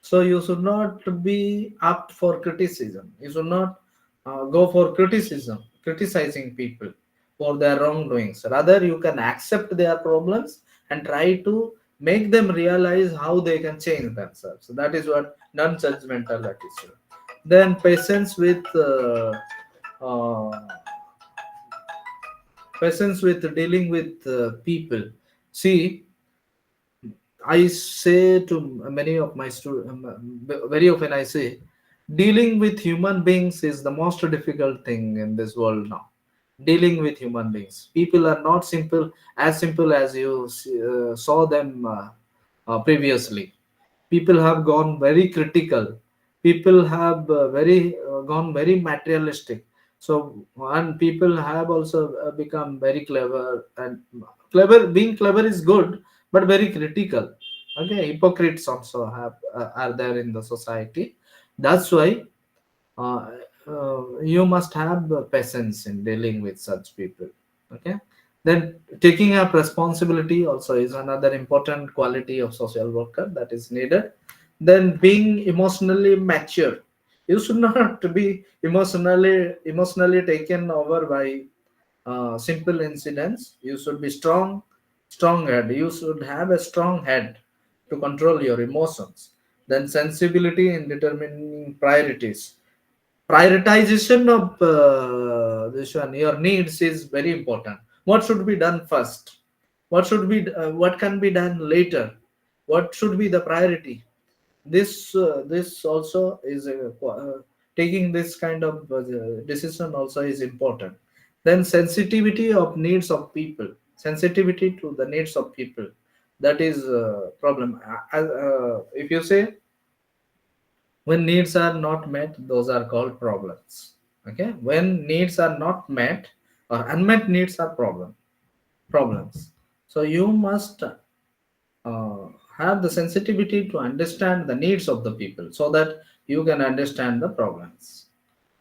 So you should not be apt for criticism. You should not go for criticizing people for their wrongdoings. Rather, you can accept their problems and try to make them realize how they can change themselves. So that is what non-judgmental attitude. Then uh, patience with dealing with people. See, I say to many of my students, very often I say, dealing with human beings is the most difficult thing in this world now. Dealing with human beings. People are not simple as you saw them previously. People have gone very critical. People have very gone very materialistic. So, and people have also become very clever, and clever, being clever is good, but very critical. Okay, hypocrites also have are there in the society. That's why uh, you must have patience in dealing with such people. Okay, then taking up responsibility also is another important quality of social worker that is needed. Then being emotionally mature. You should not be emotionally taken over by simple incidents. You should be strong head. You should have a strong head to control your emotions. Then sensibility in determining priorities. Prioritization of this one, your needs is very important. What should be done first? What can be done later? What should be the priority? This also is taking this kind of decision also is important. Then sensitivity of needs of people, sensitivity to the needs of people, that is problem. If you say when needs are not met, those are called problems. Okay, when needs are not met or unmet needs are problems. So you must have the sensitivity to understand the needs of the people so that you can understand the problems.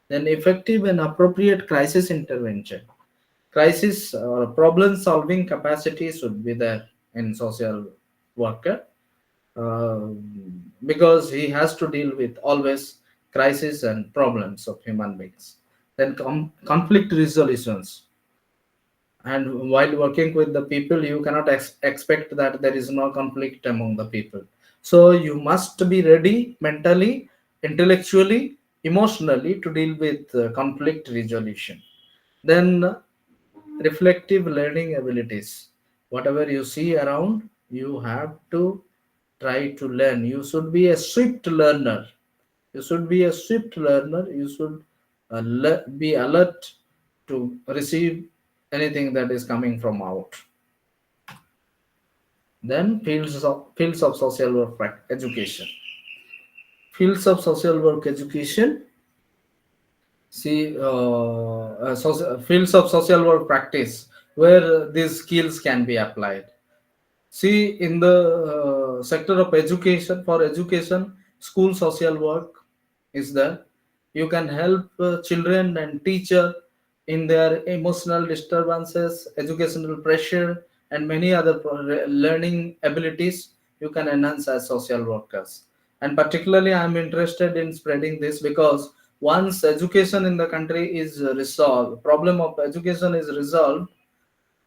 Then effective and appropriate crisis intervention. Crisis or problem solving capacity should be there in social worker, uh, because he has to deal with always crisis and problems of human beings. Then conflict resolutions. And while working with the people, you cannot expect that there is no conflict among the people. So you must be ready mentally, intellectually, emotionally to deal with conflict resolution. Then reflective learning abilities. Whatever you see around, you have to try to learn. You should be a swift learner. You should be a swift learner. You should be alert to receive anything that is coming from out. Then fields of social work education. Fields of social work education. See, fields of social work practice where these skills can be applied. See, in the sector of education, for education, school social work is there. You can help children and teacher in their emotional disturbances, educational pressure, and many other learning abilities. You can enhance as social workers. And particularly, I am interested in spreading this because once education in the country is resolved, problem of education is resolved,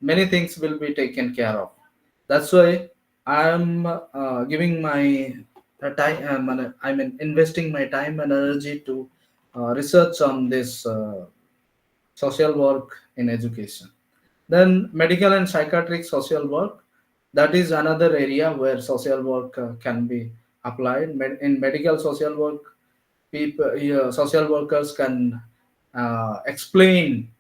many things will be taken care of. That's why I'm giving my time. I mean, investing my time and energy to research on this social work in education. Then medical and psychiatric social work. That is another area where social work can be applied. In medical social work, people, social workers can explain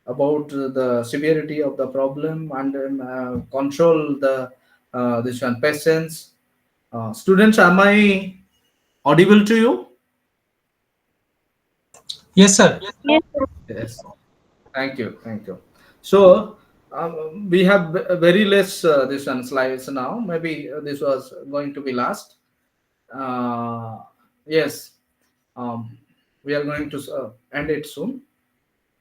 about the severity of the problem and control the this one patients. Students, am I audible to you? Yes, sir. Yes, Yes. Thank you. So we have very less this one slides now. Maybe this was going to be last. Uh, yes, um, we are going to end it soon.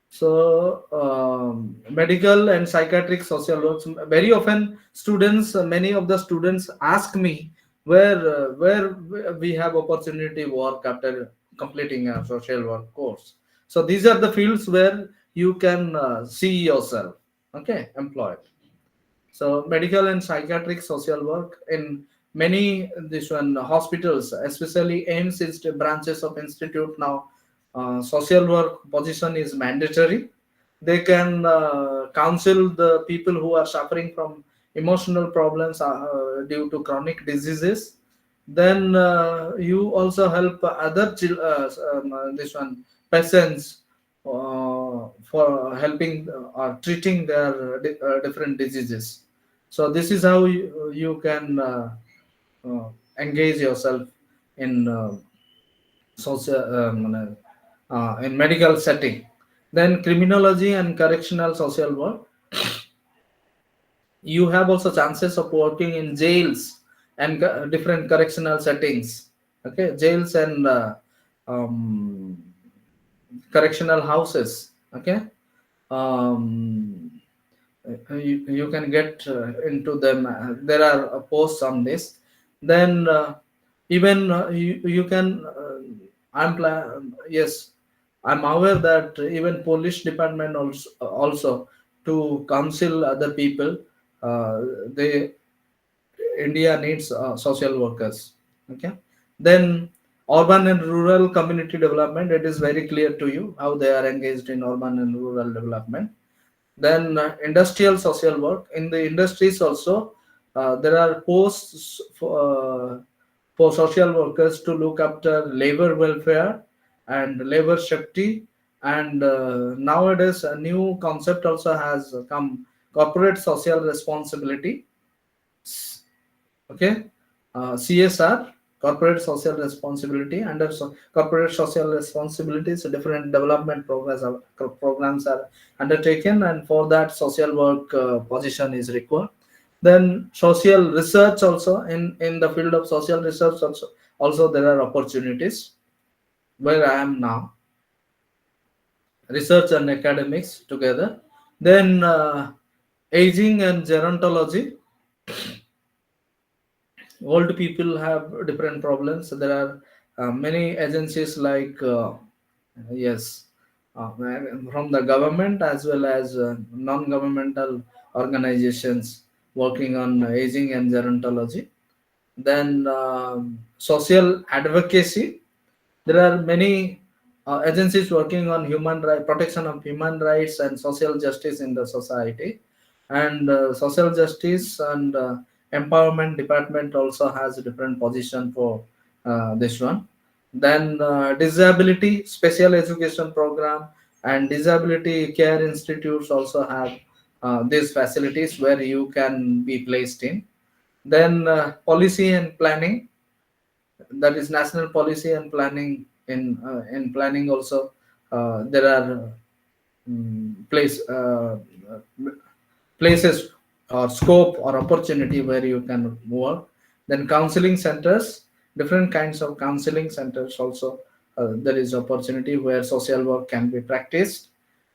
So medical and psychiatric social works, very often students, many of the students ask me where we have opportunity work after completing a social work course. So these are the fields where you can see yourself, okay, employed. So medical and psychiatric social work in many this one hospitals, especially AIMS branches of institute now, social work position is mandatory. They can counsel the people who are suffering from emotional problems due to chronic diseases. Then you also help other this one patients for helping or treating their different diseases. So this is how you can engage yourself in social in medical setting. Then criminology and correctional social work. You have also chances of working in jails and different correctional settings. Okay, jails and correctional houses. Okay, um, you can get into them. There are posts on this. Then even you can. Yes, I'm aware that even police department also to counsel other people. Uh, they India needs social workers. Okay, Then urban and rural community development, it is very clear to you how they are engaged in urban and rural development. Then industrial social work, in the industries also there are posts for social workers to look after labor welfare and labor safety. And nowadays a new concept also has come, corporate social responsibility. Okay. CSR, corporate social responsibility. Under corporate social responsibilities, different development programs are undertaken, and for that social work position is required. Then social research also, in the field of social research also there are opportunities where I am now, research and academics together. Then aging and gerontology, old people have different problems. So there are many agencies like yes, from the government as well as non-governmental organizations working on aging and gerontology. Then social advocacy, there are many agencies working on human right, protection of human rights and social justice in the society. And social justice and empowerment department also has a different position for this one. Then disability special education program and disability care institutes also have these facilities where you can be placed in. Then policy and planning, that is national policy and planning. In planning also there are places or scope or opportunity where you can work. Then counseling centers, different kinds of counseling centers also, there is opportunity where social work can be practiced.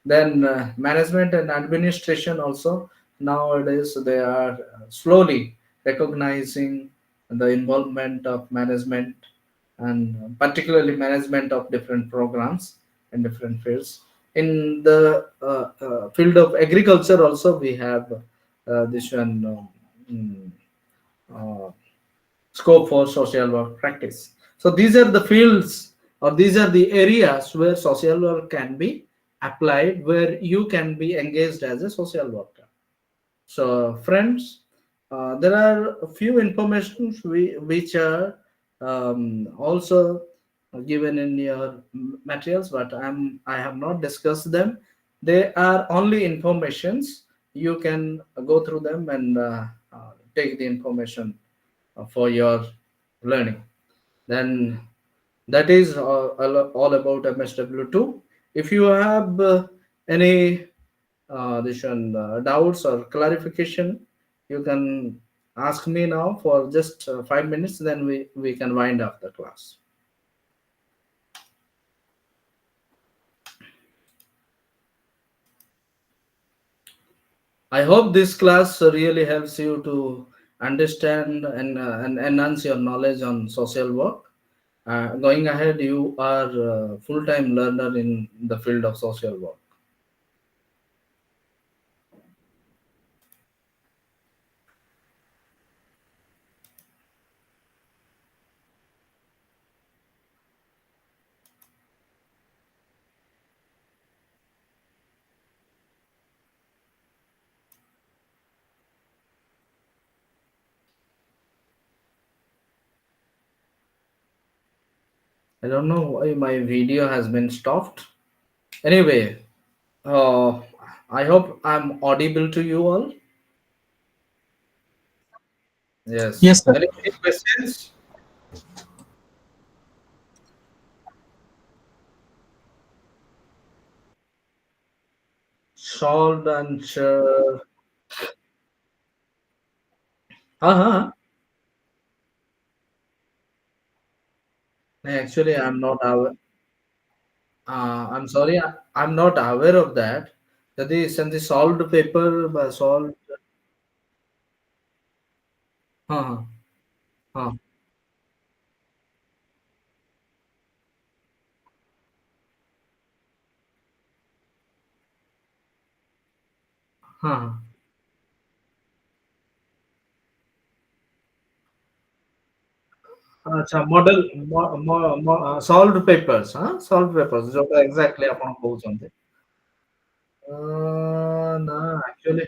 Then management and administration also, nowadays they are slowly recognizing the involvement of management, and particularly management of different programs in different fields. In the field of agriculture also we have this one mm, uh, scope for social work practice. So these are the fields, or these are the areas where social work can be applied, where you can be engaged as a social worker. So, friends, there are a few informations which are also given in your materials, but I have not discussed them. They are only informations. You can go through them and take the information for your learning. Then that is all about MSW2. If you have any addition, doubts or clarification, you can ask me now for just 5 minutes, then we can wind up the class. I hope this class really helps you to understand and enhance your knowledge on social work. Going ahead, you are a full-time learner in the field of social work. I don't know why my video has been stopped. Anyway, uh, I hope I'm audible to you all. Yes. Yes, sir. Any questions? Solved and sure. Uh-huh. Actually, I'm not aware. I'm sorry, I'm not aware of that. That is, and the solved paper, solved. Uh-huh. Uh-huh. Uh-huh. ଆଚ୍ଛା model ସଲ୍ଭଡ papers solve papers ଯୋଉଟା exactly ଆପଣ କହୁଛନ୍ତି। ନା actually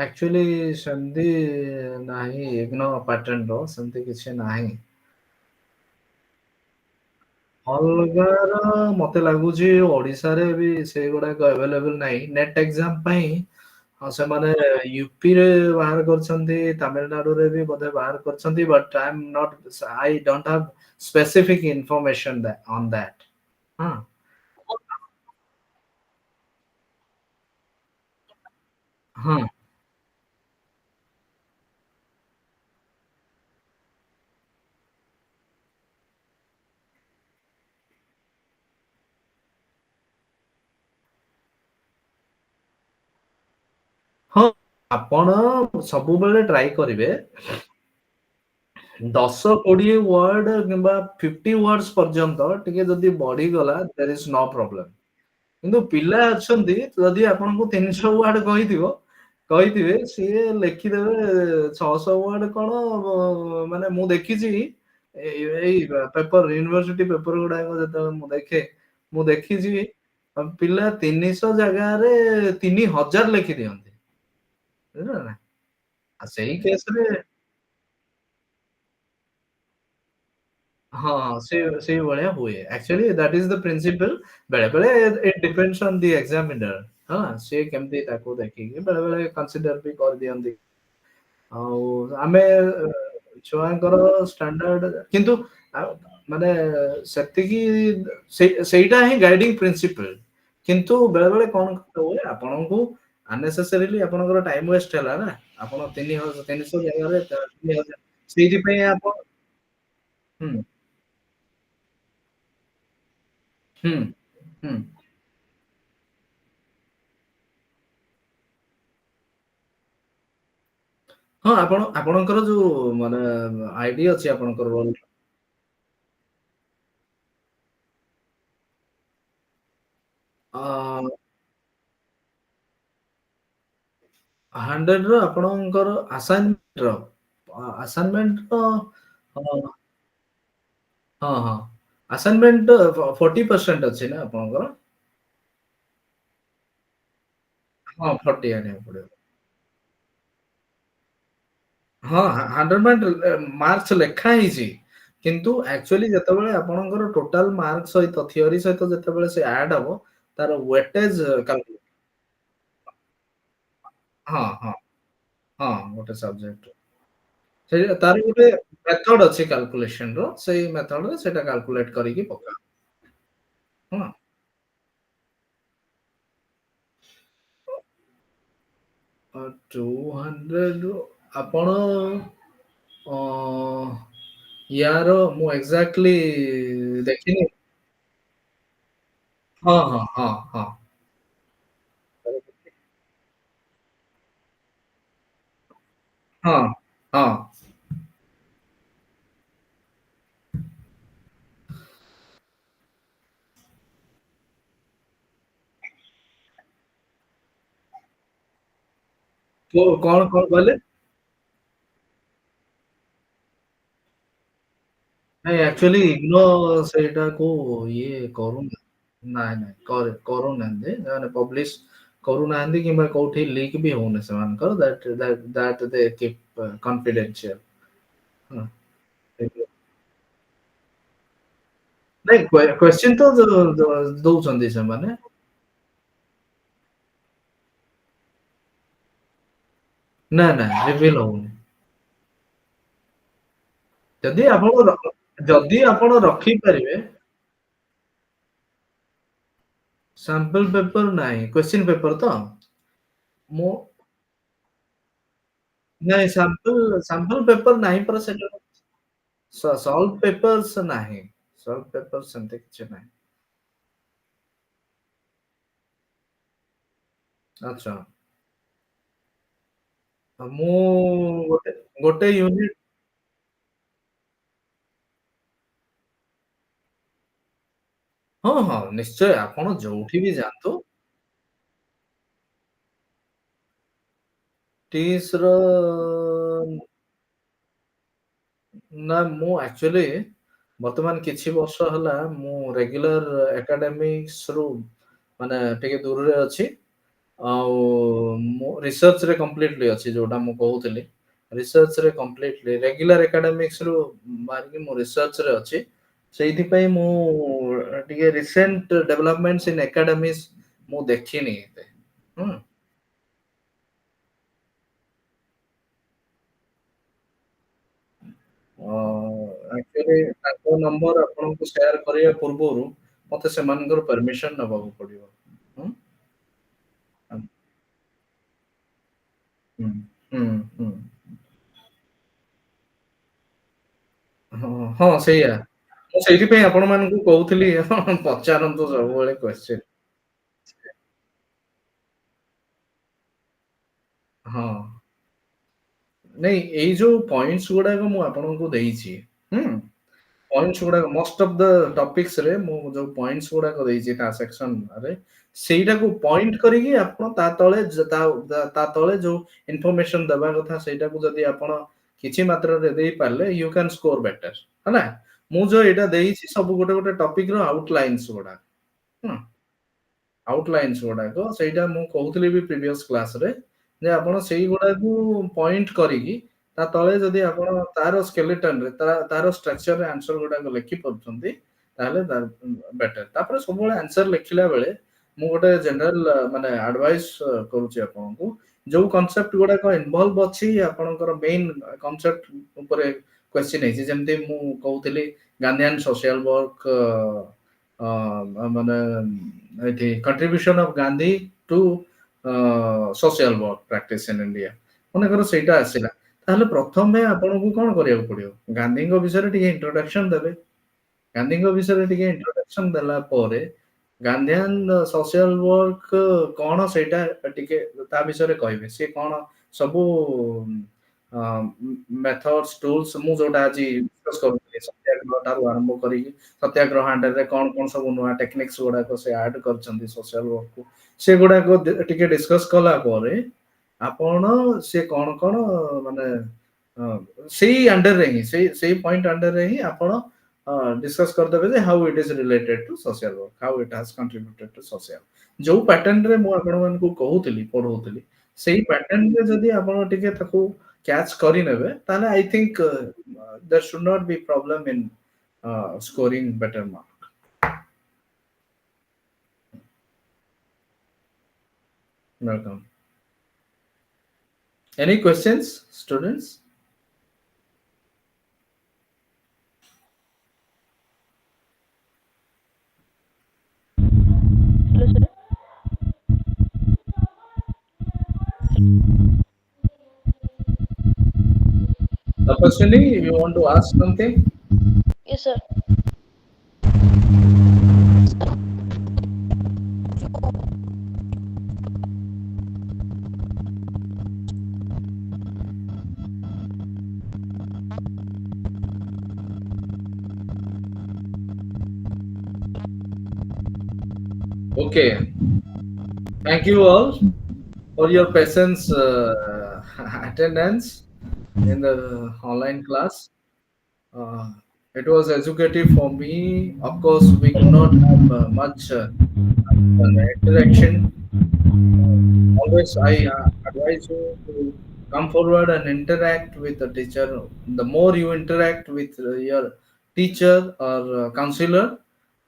actually ସେମିତି ନାହିଁ IGNOU pattern ର ସେମିତି କିଛି ନାହିଁ। ଅଲଗାର ମତେ ଲାଗୁଛି ଓଡିଶାରେ ବି ସେଇଗୁଡାକ ଆଭେଲେବଲ ନାହିଁ ନେଟ୍ ଏକ୍ଜାମ ପାଇଁ। ହଁ ସେମାନେ ୟୁପିରେ ବାହାର କରିଛନ୍ତି ତାମିଲନାଡୁରେ ବି ବୋଧେ ବାହାର କରିଛନ୍ତି but I M naught I don't have specific information on that. ହଁ ହଁ ହଁ ଆପଣ ସବୁବେଳେ ଟ୍ରାଏ କରିବେ 10-20 ୱାର୍ଡ କିମ୍ବା 50 ୱାର୍ଡସ୍ ପର୍ଯ୍ୟନ୍ତ ଟିକେ ଯଦି ବଢିଗଲା ଦେयर ଇଜ नो ପ୍ରୋବ୍ଲେମ। କିନ୍ତୁ ପିଲା ଅଛନ୍ତି ଯଦି ଆପଣଙ୍କୁ 300 ୱାର୍ଡ କହିଥିବେ ସିଏ ଲେଖିଦେବେ 600 ୱାର୍ଡ କଣ ମାନେ ମୁଁ ଦେଖିଛି ଏଇ ପେପର ୟୁନିଭର୍ସିଟି ପେପର ଗୁଡାକ ଯେତେବେଳେ ମୁଁ ଦେଖେ ମୁଁ ଦେଖିଛି ପିଲା 300 ଜାଗାରେ 3000 ଲେଖି ଦିଅନ୍ତି। ବୁଝିଲ ନା? ଆଉ ସେଇ କେସରେ ହଁ, ସେଇ ଭଳିଆ ହୁଏ। Actually that is the principle। ବେଳେବେଳେ it depends on the examiner। ହଁ, ସିଏ କେମିତି ତାକୁ ଦେଖିକି ବେଳେବେଳେ କନସିଡର ବି କରିଦିଅନ୍ତି। ଆଉ ଆମେ ଛୁଆଙ୍କର ଷ୍ଟାଣ୍ଡାର୍ଡ କିନ୍ତୁ ଆଉ ମାନେ ସେତିକି ସେଇଟା ହିଁ ଗାଇଡିଂ ପ୍ରିନ୍ସିପଲ। କିନ୍ତୁ ବେଳେବେଳେ କଣ ହୁଏ ଆପଣଙ୍କୁ ଅନନେସେସାରିଲି ଆପଣଙ୍କର ଟାଇମ ୱେଷ୍ଟ ହେଲା ନା। ଆପଣ 300 ଜାଗାରେ 3000 ସେଇଥିପାଇଁ ଆପଣ ହୁଁ, ହୁଁ, ହୁଁ। ହଁ, ଆପଣଙ୍କର ଯୋଉ ମାନେ ଆଇଡି ଅଛି ଆପଣଙ୍କର ରୋଲ 100 ର ଆପଣଙ୍କର ଆସାଇନମେଣ୍ଟ ର ହଁ, ହଁ। ଆସାଇନମେଣ୍ଟ 40% ଅଛି ନା ଆପଣଙ୍କର? ହଁ, 40 ଆଣିବାକୁ ପଡିବ। ହଁ, 100 ମାର୍କସ ଲେଖା ହେଇଛି। କିନ୍ତୁ ଆକ୍ଚୁଆଲି ଯେତେବେଳେ ଆପଣଙ୍କର ଟୋଟାଲ ମାର୍କ ସହିତ ଥିଓରୀ ସହିତ ଯେତେବେଳେ ସେ ଆଡ ହବ ତାର ୱେଟେଜ ହଁ, ହଁ, ହଁ, ଗୋଟେ ସବଜେକ୍ଟ। ତାର ଗୋଟେ ମେଥଡ ଅଛି କାଲକୁଲେସନ ର ସେଇ ମେଥଡରେ ସେଇଟା କାଲକୁଲେଟ କରିକି ପକା। ହଁ। 200 ଆପଣ ଅ ୟାର ମୁଁ ଏକ୍ସାକ୍ଟଲି ଦେଖିନି। ହଁ, ହଁ, ହଁ, ହଁ। ହଁ, ହଁ। କଣ କହିଲେ? ନାଇଁ ଆକ୍ଚୁଆଲି ଇଗ୍ନୋ ସେଇଟାକୁ ଇଏ କରୁନି। ନାଇଁ ନାଇଁ କରୁନାହାନ୍ତି ସେମାନେ ପବ୍ଲିଶ କରୁନାହାନ୍ତି କିମ୍ବା କୋଉଠି ଲିକ୍ ବି ହଉନି ସେମାନଙ୍କର that they keep confidential। ହଁ। ନାଇଁ କ୍ୱେଶ୍ଚିନ୍ ତ ଦଉଛନ୍ତି ସେମାନେ। ନା ନା ରିଭିଲ୍ ହଉନି। ଯଦି ଆପଣ ଯଦି ଆପଣ ରଖିପାରିବେ ସାମ୍ପଲ ପେପର ନାହିଁ କ୍ୱେଶ୍ଚିନ୍ ପେପର ତ? ମୁଁ ନାଇଁ ସାମ୍ପଲ ପେପର ନାହିଁ ପରା ସେଟା ସଲ୍ଭ ପେପର୍ସ ନାହିଁ। ସଲ୍ଭ ପେପର ସେମିତି କିଛି ନାହିଁ। ଆଚ୍ଛା। ମୁଁ ଗୋଟେ ଗୋଟେ ୟୁନିଟ୍ ହଁ, ହଁ, ନିଶ୍ଚୟ ଆପଣ ଯୋଉଠି ବି ଯାଆନ୍ତୁ ଟିସ୍ ର ନା ମୁଁ ଆକ୍ଚୁଆଲି ବର୍ତ୍ତମାନ କିଛି ବର୍ଷ ହେଲା ମୁଁ ରେଗୁଲାର ଏକାଡେମିକ୍ସ ରୁ ମାନେ ଟିକେ ଦୂରରେ ଅଛି। ଆଉ ମୁଁ ରିସର୍ଚ୍ଚରେ କମ୍ପ୍ଲିଟଲି ଅଛି ଯୋଉଟା ମୁଁ କହୁଥିଲି। ରିସର୍ଚ୍ଚରେ କମ୍ପ୍ଲିଟଲି ରେଗୁଲାର ଏକାଡେମିକ୍ସରୁ ବାହାରିକି ମୁଁ ରିସର୍ଚ୍ଚରେ ଅଛି। ସେଇଥିପାଇଁ ମୁଁ ଟିକେ ରିସେଣ୍ଟ ଡେଭଲପମେଣ୍ଟସ୍ ଇନ୍ ଏକାଡେମିକ୍ସ ମୁଁ ଦେଖିନି ଏତେ। ହୁଁ। ଆକ୍ଚୁଆଲି ତାଙ୍କ ନମ୍ବର ଆପଣଙ୍କୁ ସେୟାର କରିବା ପୂର୍ବରୁ ମତେ ସେମାନଙ୍କର ପରମିସନ ନେବାକୁ ପଡିବ। ହୁଁ। ହୁଁ ହୁଁ ହୁଁ। ହଁ ହଁ ସେଇଆ। ମୁଁ ସେଇଥିପାଇଁ ଆପଣମାନଙ୍କୁ କହୁଥିଲି ହଁ ପଚାରନ୍ତୁ ସବୁବେଳେ କ୍ୱେଶ୍ଚିନ୍। ହଁ। ନାଇଁ ଏଇ ଯୋଉ ପଏଣ୍ଟସ୍ ଗୁଡାକ ମୁଁ ଆପଣଙ୍କୁ ଦେଇଛି। ହୁଁ। ପଏଣ୍ଟସ୍ ଗୁଡାକ ମୋଷ୍ଟ ଅଫ୍ ଦ ଟପିକ୍ସରେ ମୁଁ ଯୋଉ ପଏଣ୍ଟସ୍ ଗୁଡାକ ଦେଇଛି ତା ସେକ୍ସନରେ ସେଇଟାକୁ ପଏଣ୍ଟ କରିକି ଆପଣ ତା ତଳେ ତା ତଳେ ଯୋଉ ଇନଫର୍ମେସନ ଦେବା କଥା ସେଇଟାକୁ ଯଦି ଆପଣ କିଛି ମାତ୍ରାରେ ଦେଇପାରିଲେ ୟୁ କ୍ୟାନ୍ ସ୍କୋର ବେଟର ହେଲା। ମୁଁ ଯୋଉ ଏଇଟା ଦେଇଛି ସବୁ ଗୋଟେ ଗୋଟେ ଟପିକ ର ଆଉଟଲାଇନ୍ସ ଗୁଡା। ହୁଁ। ଆଉଟଲାଇନ୍ସ ଗୁଡାକ ସେଇଟା ମୁଁ କହୁଥିଲି ବି ପ୍ରିଭିୟସ କ୍ଲାସରେ ଯେ ଆପଣ ସେଇଗୁଡାକୁ ପଏଣ୍ଟ କରିକି ତା ତଳେ ଯଦି ଆପଣ ତାର ସ୍କେଲେଟନରେ ତାର ଷ୍ଟ୍ରକ୍ଚରରେ ଆନ୍ସର ଗୁଡାକ ଲେଖି ପାରୁଛନ୍ତି ତାହେଲେ ବେଟର। ତାପରେ ସବୁବେଳେ ଆନ୍ସର ଲେଖିଲା ବେଳେ ମୁଁ ଗୋଟେ ଜେନେରାଲ ମାନେ ଆଡଭାଇସ୍ କରୁଛି ଆପଣଙ୍କୁ ଯୋଉ କନସେପ୍ଟ ଗୁଡାକ ଇନଭଲଭ ଅଛି ଆପଣଙ୍କର ମେଇନ କନସେପ୍ଟ ଉପରେ କ୍ୱେଶ୍ଚିନ୍ ହେଇଛି ଯେମିତି ମୁଁ କହୁଥିଲି ଗାନ୍ଧିଆନ ସୋସିଆଲ ୱାର୍କ ମାନେ ଏଠି contribution of Gandhi to social work practice in India ମନେକର ସେଇଟା ଆସିଲା ତାହେଲେ ପ୍ରଥମେ ଆପଣଙ୍କୁ କଣ କରିବାକୁ ପଡିବ ଗାନ୍ଧୀଙ୍କ ବିଷୟରେ ଟିକେ ଇଣ୍ଟ୍ରୋଡକ୍ସନ ଦେବେ। ଗାନ୍ଧୀଙ୍କ ବିଷୟରେ ଟିକେ ଇଣ୍ଟ୍ରୋଡକ୍ସନ ଦେଲା ପରେ ଗାନ୍ଧିଆନ ସୋସିଆଲ ୱାର୍କ କଣ ସେଇଟା ଟିକେ ତା ବିଷୟରେ କହିବେ ସିଏ କଣ ସବୁ ମେଥଡସ୍ ଟୁଲସ ମୁଁ ଯୋଉଟା ଆଜି ଡିସକସ କରୁଥିଲି ସତ୍ୟାଗ୍ରହ ଠାରୁ ଆରମ୍ଭ କରିକି ସତ୍ୟାଗ୍ରହ ହାଣ୍ଡେଲରେ କଣ କଣ ସବୁ ନୂଆ ଟେକ୍ନିକ୍ସ ଗୁଡାକ ସେ ଆଡ କରିଛନ୍ତି ସୋସିଆଲ ୱାର୍କକୁ ସେଗୁଡାକ ଟିକେ ଡିସକସ କଲା ପରେ ଆପଣ ସେ କଣ କଣ ମାନେ ସେଇ ଅଣ୍ଡରରେ ହିଁ ସେଇ ପଏଣ୍ଟ ଅଣ୍ଡରରେ ହିଁ ଆପଣ ଡିସକସ କରିଦେବେ ଯେ how it is related to social work how it has contributed to social ଯୋଉ ପ୍ୟାଟର୍ନରେ ମୁଁ ଆପଣମାନଙ୍କୁ କହୁଥିଲି ପଢଉଥିଲି ସେଇ ପ୍ୟାଟର୍ନରେ ଯଦି ଆପଣ ଟିକେ ତାକୁ କ୍ୟାଚ୍ କରିନେବେ ତାହେଲେ I think there should not be problem in scoring better mark. Welcome. Any questions, students? Hello, sir. Tapaswini, you want to ask something? Yes, sir. Okay. Thank you all for your patience attendance in the online class. Uh, it was educative for me. Of course, we could not have much interaction. Always, I advise you to come forward and interact with the teacher. The more you interact with your teacher or counselor,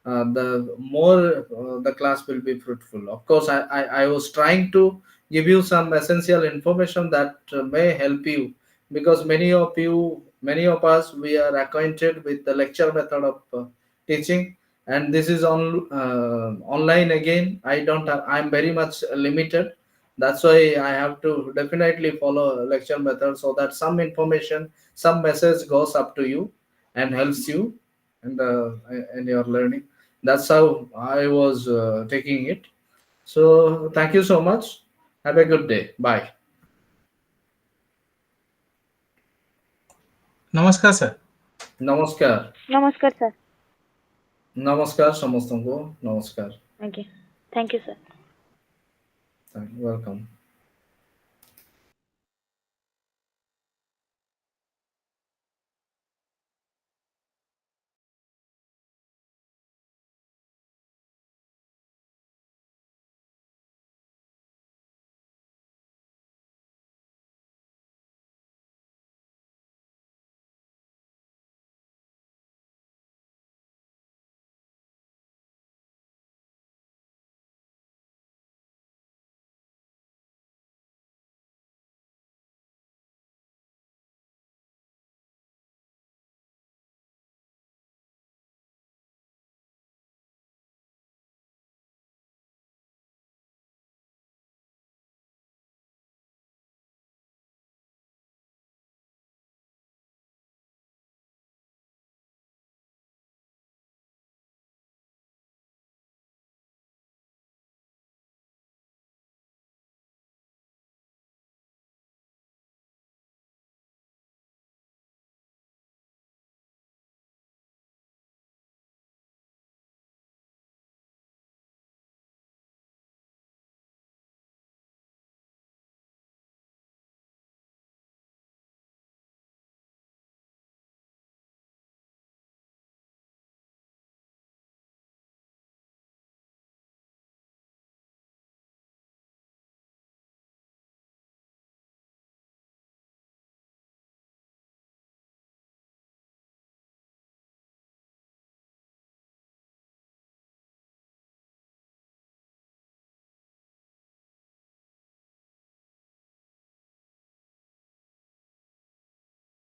the more the class will be fruitful. Of course, I was trying to give you some essential information that may help you because many of us, we are acquainted with the lecture method of teaching, and this is on online again. I'm very much limited. That's why I have to definitely follow lecture method so that some information, some message goes up to you and helps you in your learning. That's how I was taking it. So thank you so much. Have a good day. Bye. नमस्कार sir. Namaskar. Namaskar, sir. Namaskar ସମସ୍ତଙ୍କୁ ନମସ୍କାର। Okay. Thank you, sir. Welcome.